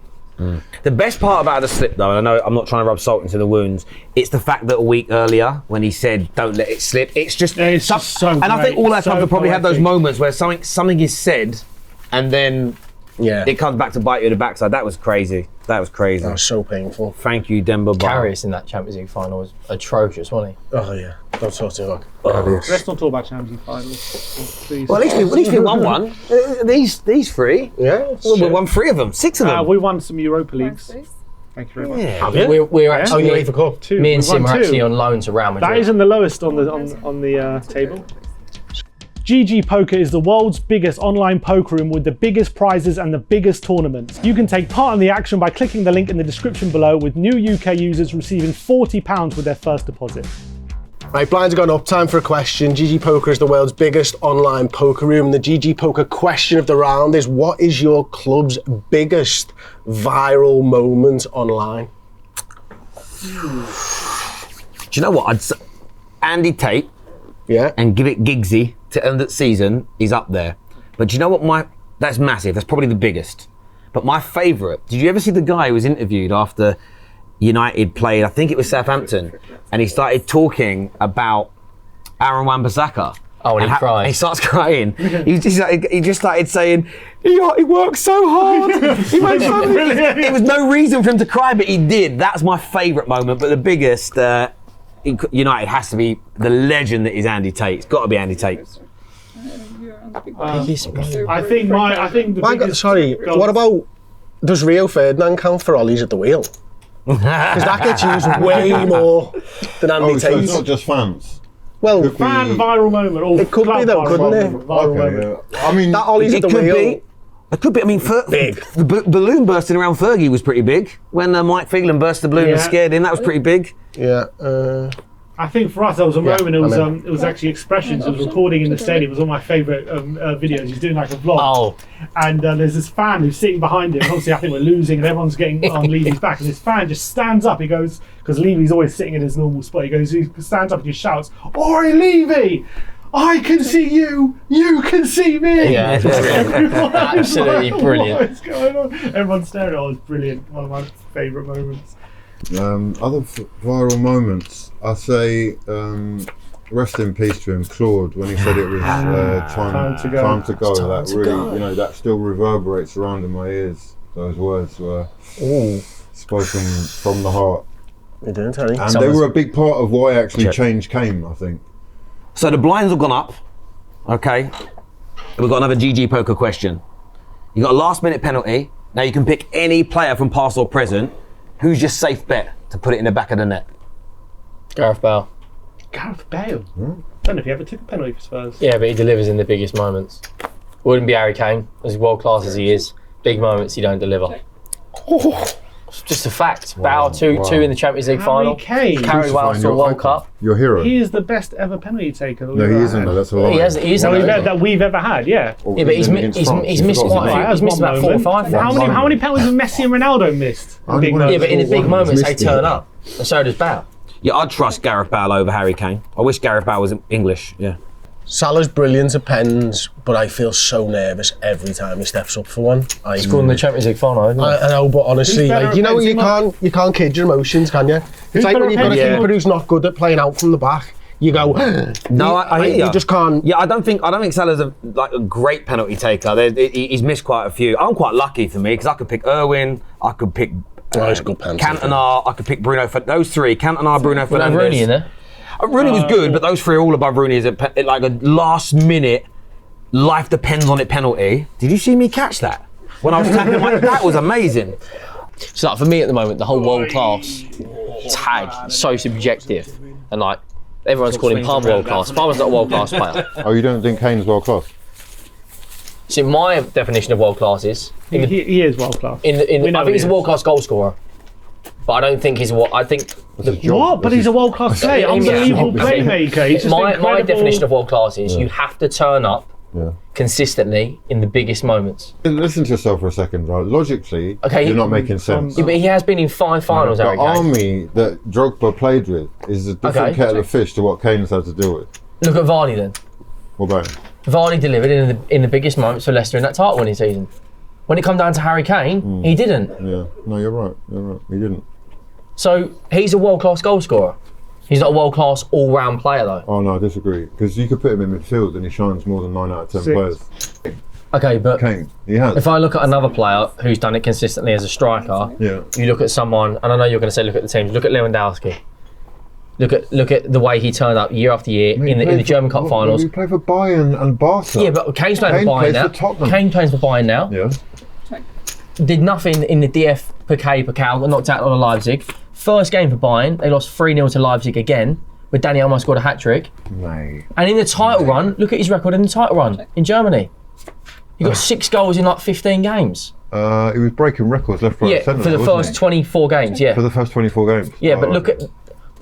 The best part about the slip though, and I know I'm not trying to rub salt into the wounds, it's the fact that a week earlier when he said don't let it slip, it's just so and I think great, all our so clubs have probably had those poetic. moments where something is said and then it comes back to bite you in the backside. That was crazy. That was so painful. Thank you, Demba Ba. Karius in that Champions League final was atrocious, wasn't he? Oh yeah, don't talk to me like. Let's not talk about Champions League finals, please. Well, at least we won one. These 3. Yeah, We won 3 of them, 6 of them. we won some Europa Leagues. Thank you very much. Yeah. We're actually, UEFA Cup. 2. me and We won Sim are 2. actually on loan to Real Madrid. That isn't the lowest on the table. GG Poker is the world's biggest online poker room with the biggest prizes and the biggest tournaments. You can take part in the action by clicking the link in the description below, with new UK users receiving £40 with their first deposit. Right, blinds have gone up. Time for a question. GG Poker is the world's biggest online poker room. The GG Poker question of the round is, what is your club's biggest viral moment online? Do you know what? I'd say Andy Tate Yeah. and give it Giggsy to end the season, he's up there. But do you know what that's massive. That's probably the biggest. But my favourite, did you ever see the guy who was interviewed after United played, I think it was Southampton, and he started talking about Aaron Wan-Bissaka? Oh, and he cried. He starts crying. He just started saying, he works so hard. He makes so many. There was no reason for him to cry, but he did. That's my favourite moment. But the biggest, United has to be the legend that is Andy Tate. It's got to be Andy Tate. I think the biggest. Sorry, what about, does Rio Ferdinand count for Ollies at the wheel? Because that gets used way more than Andy So Tate. it's not just fans. Well, Could be- Fan viral moment. Or It could be club though, viral couldn't it? moment, viral moment. I mean, that Ollie's at It the could wheel. be. It could be. I mean, Big. the balloon bursting around Fergie was pretty big. When Mike Phelan burst the balloon and Yeah. scared him, that was pretty big. Yeah. I think for us, there was a moment. It I was actually expressions. It was recording in the stadium. It was one of my favourite videos. He's doing like a vlog. Oh, And there's this fan who's sitting behind him. Obviously, I think we're losing, and everyone's getting on Levy's back. And this fan just stands up. He goes, because Levy's always sitting in his normal spot. He stands up and just shouts, "Oi, Levy! I can see you. You can see me." Yeah, it's brilliant. Absolutely brilliant. What is going on? Everyone's staring. Oh, it's brilliant. One of my favourite moments. other viral moments, I say, rest in peace to him, Claude, when he said it was time to go. That really, that still reverberates around in my ears. Those words were spoken from the heart. You doing, Terry? And they were a big part of why actually change came, I think. So the blinds have gone up. Okay. We've got another GG poker question. You got a last minute penalty. Now you can pick any player from past or present. Who's your safe bet to put it in the back of the net? Gareth Bale. Gareth Bale. Don't know if he ever took a penalty for Spurs. Yeah, but he delivers in the biggest moments. Wouldn't be Harry Kane, as world class as he is. Big moments he don't deliver. It's just a fact. Bale two in the Champions League final. Kane. Carried Wales to a World Cup. Your hero. He is the best ever penalty taker. That No, we've he ever isn't. had. though, That's a lie. He isn't. That we've ever had. Yeah. Yeah, but he's missed quite a few. He's missed about 4 or 5. How many penalties have Messi and Ronaldo missed? Only Big one. moments. Yeah, but in the big One moments they missed turn it. up. And so does Bale. Yeah, I'd trust Gareth Bale over Harry Kane. I wish Gareth Bale was English. Yeah. Salah's brilliant at pens, but I feel so nervous every time he steps up for one. He scored in the Champions League final, isn't he? I know, but honestly, Who's better like, you know, at you can't kid your emotions, can you? It's like better when you've at got a pens? keeper who's not good at playing out from the back. You go, No, I hear you ya. just can't. Yeah, I don't think Salah's a great penalty taker. He's missed quite a few. I'm quite lucky for me because I could pick Irwin, I could pick he's a good penalty Cantona, I could pick Bruno. Those three, Cantona, Bruno Fernandes. Rooney in there. Rooney was good, but those three are all above Rooney as like a last minute, life depends on it penalty. Did you see me catch that? When I was tapping that was amazing. So like, for me at the moment, the whole world class tag is so subjective, and like everyone's calling Palmer world class. Palmer's not a world class player. Oh, you don't think Kane's world class? See, my definition of world class is He is world class. I think he he's a is. world class goal scorer, but I don't think he's what I think. What? But he's a world class player. Yeah, Unbelievable yeah. playmaker. He's just My incredible. definition of world class is you have to turn up Yeah. consistently in the biggest moments. Listen to yourself for a second, right? Logically, Okay, you're not making sense. Yeah, but he has been in 5 finals, The Harry Kane. army that Drogba played with is a different Okay. kettle of fish to what Kane's had to deal with. Look at Vardy then. What about him? Vardy delivered in the biggest moments for Leicester in that title winning season. When it come down to Harry Kane, he didn't. Yeah, no, you're right. He didn't. So he's a world class goal scorer. He's not a world class all round player though. Oh no, I disagree. Because you could put him in midfield and he shines more than 9 out of 10 Six. players. Okay, but Kane, he has. if I look at another player who's done it consistently as a striker, Yeah. you look at someone, and I know you're going to say look at the teams. Look at Lewandowski. Look at the way he turned up year after year in the German Cup finals. He played for Bayern and Barca. Yeah, but Kane's playing Kane for Bayern plays now. for Tottenham. Kane plays for Bayern now. Yeah. Did nothing in the DF Pokal, got knocked out on Leipzig. First game for Bayern, they lost 3-0 to Leipzig again, where Dani Olmo scored a hat-trick. Mate. And in the title run, look at his record in the title run in Germany. He got 6 goals in like 15 games. He was breaking records left, right, Yeah, centre. for the wasn't first he? 24 games, yeah. For the first 24 games. Yeah, Oh, but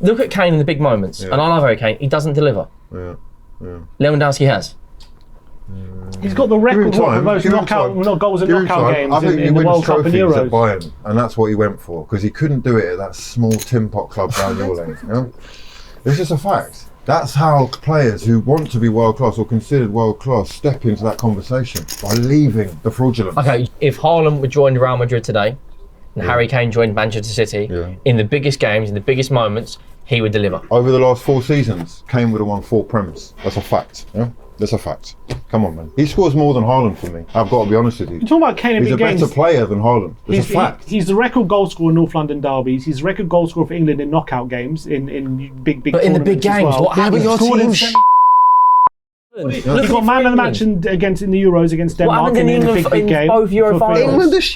look at Kane in the big moments. Yeah. And I love Harry Kane, he doesn't deliver. Yeah. Lewandowski has. He's got the record for most give him knockout time. goals in Give him knockout time. games I think he in the wins World Cup and trophies at Euros. Bayern, and that's what he went for because he couldn't do it at that small tin pot club down your lane. You know? It's just a fact. That's how players who want to be world class or considered world class step into that conversation by leaving the fraudulence. Okay, if Haaland would join Real Madrid today, and Harry Kane joined Manchester City, in the biggest games, in the biggest moments, he would deliver. Over the last 4 seasons, Kane would have won 4 Prems. That's a fact. Yeah, that's a fact. Come on, man. He scores more than Haaland for me. I've got to be honest with you. You're talking about Kane in He's big a games. better player than Haaland. It's a fact. He's the record goal scorer in North London derbies. He's the record goal scorer for England in knockout games, in big But in the big tournaments as games, well. what happens? He scored in Look He got man of the match in the Euros against What Denmark happened in a England big in game. both Euro for finals? England is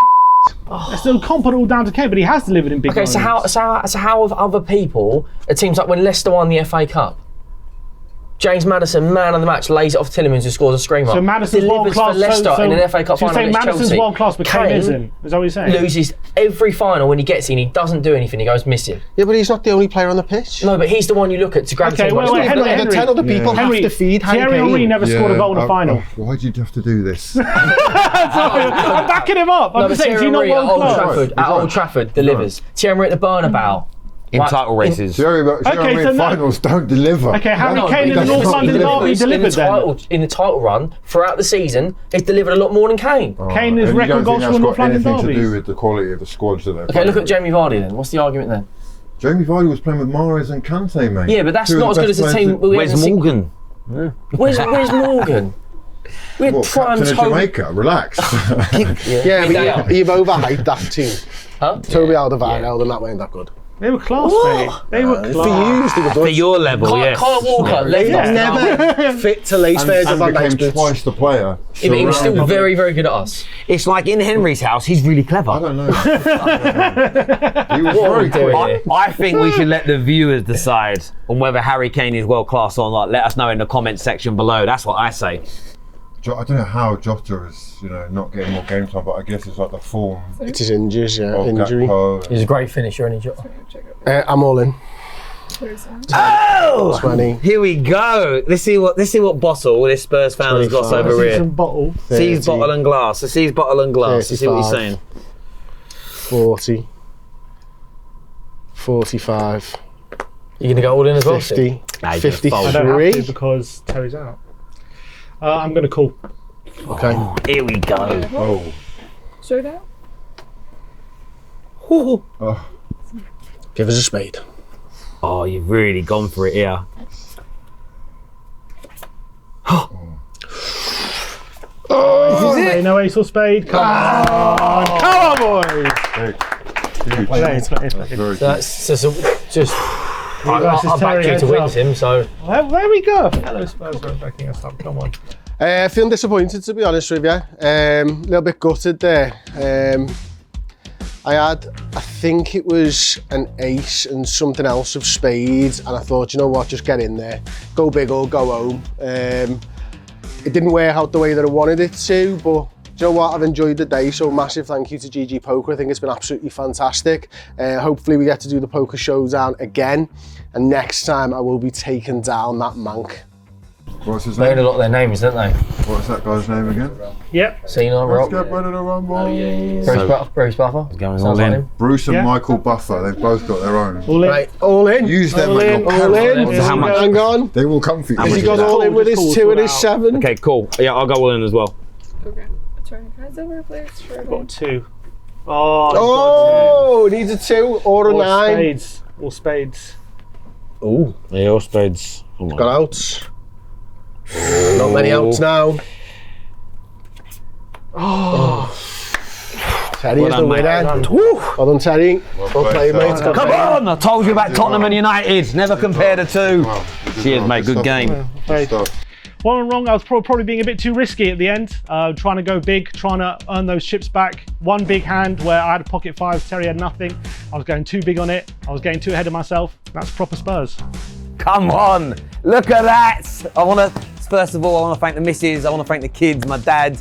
It's still competent all down to Kane, but he has delivered in big Okay, moments. so how have other people, it seems like when Leicester won the FA Cup, James Maddison, man of the match, lays it off Tielemans who scores a screamer. So Maddison's world delivers class. for Leicester in an FA Cup so final you're saying against Maddison's Chelsea. world class, but Kane isn't. Is that what you're saying? Loses every final when he gets in. He doesn't do anything. He goes missing. Yeah, but he's not the only player on the pitch. No, but he's the one you look at to grab. Okay, the team by wait, the wait, scruff. Henry, The 10 other people have to feed Harry Thierry Kane. Henry never scored a goal in a final. Why'd you have to do this? Sorry, I'm backing him up. I'm No, but just saying, is Thierry he not Henry at world Old class? Trafford, at Old Trafford delivers. Thierry Henry at the Bernabeu. In title races. Thierry Henry so in no- finals don't deliver. Okay, Harry No, Kane in the he North doesn't London deliver. derby delivered then. In the title run throughout the season, he's delivered a lot more than Kane. Kane is And you record don't goal think scorer that's in North got London anything to do derbies. with the quality of the squads that they're Okay, playing? look at Jamie Vardy then. What's the argument then? Jamie Vardy was playing with Mahrez and Kante, mate. Yeah, but that's Two of not as the good as best the team. players we Where's haven't seen- Morgan? Where's Morgan? We had What, prime captain of Toby. Jamaica? Relax. Yeah, They but you've overhyped that team. Huh? Toby Alderweireld and that weren't that good. They were class, mate. They were For class. you, they were For good. your level, yes. Kyle Walker left us. Never fit to lace Virgil and van Dijk's became boots. twice the player. Yeah, but he was still surrounded- very, very good at us. It's like in Henry's house, he's really clever. I don't know. He was What are we very doing quick. here? I think we should let the viewers decide on whether Harry Kane is world class or not. Let us know in the comments section below. That's what I say. I don't know how Jota is, not getting more game time, but I guess it's like the form It's his injuries, of injury. Gakpo. He's a great finisher, and he. I'm all in. Oh! 20. Here we go. Let's see what bottle this Spurs fan has got 25. over See here. some bottle. Sees 30, bottle and glass. Let's see bottle and glass. Let's see what he's 35. saying. 40. 45. You gonna go all in as well? Steve? 50. Nah, he's gonna fold. I don't have to 53. because Terry's out. I'm going to call. Okay. Here we go. Oh. Showdown? Oh. Give us a spade. Oh, you've really gone for it here. Oh, no ace or spade. Come on. Come on, boys. Hey. Play that, it's not- it's not- Very That's just. versus I back Terry you heads to win up. him, so. There we go. Hello, Spurs are backing us up. Come on. Feeling disappointed, to be honest with you. A little bit gutted there. I think it was an ace and something else of spades, and I thought, you know what, just get in there, go big or go home. It didn't work out the way that I wanted it to, but do you know what, I've enjoyed the day, so massive thank you to GG Poker. I think it's been absolutely fantastic. Hopefully we get to do the Poker Showdown again, and next time I will be taking down that mank. What's his They had a name? lot of their names, didn't they? What's that guy's name again? Yep. Cena, Let's Rock, get ready to rumble. Bruce Buffer. Going Sounds all like in. him. Bruce and Yeah. Michael Buffer, they've both got their own. All in. Right, all in. Use them All and in, your All in. parents. So how much? Hang on. They will come for you. Has he much gone is that? all in with Just his call 2 and it his out. 7? Okay, cool. Yeah, I'll go all in as well. Okay. Turn cards over, please. Sure. Got 2. Oh, Oh, needs a 2 or a all 9. spades. All spades. Ooh. Yeah, all spades. Come on. Got outs. Not many outs now. Oh. Terry Well is the done, mate. winner. Woo. Well done, Terry. Well played, mate. Come on! I told you about Tottenham and United. Never compare the two. Cheers, mate. Good game. Good stuff. One went wrong. I was probably being a bit too risky at the end. Trying to go big, trying to earn those chips back. One big hand where I had a pocket 5, Terry had nothing. I was going too big on it. I was getting too ahead of myself. That's proper Spurs. Come on, look at that. First of all, I want to thank the missus, I want to thank the kids, my dad.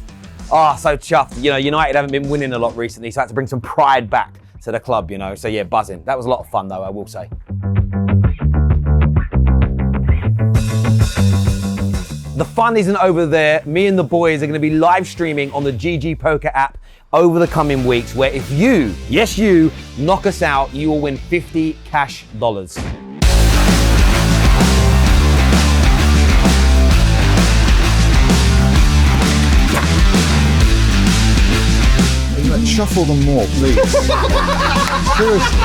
Oh, so chuffed. United haven't been winning a lot recently, so I had to bring some pride back to the club, So yeah, buzzing. That was a lot of fun though, I will say. The fun isn't over there. Me and the boys are going to be live streaming on the GG Poker app over the coming weeks, where if you, yes you, knock us out, you will win $50 cash. Shuffle them more, please. Seriously.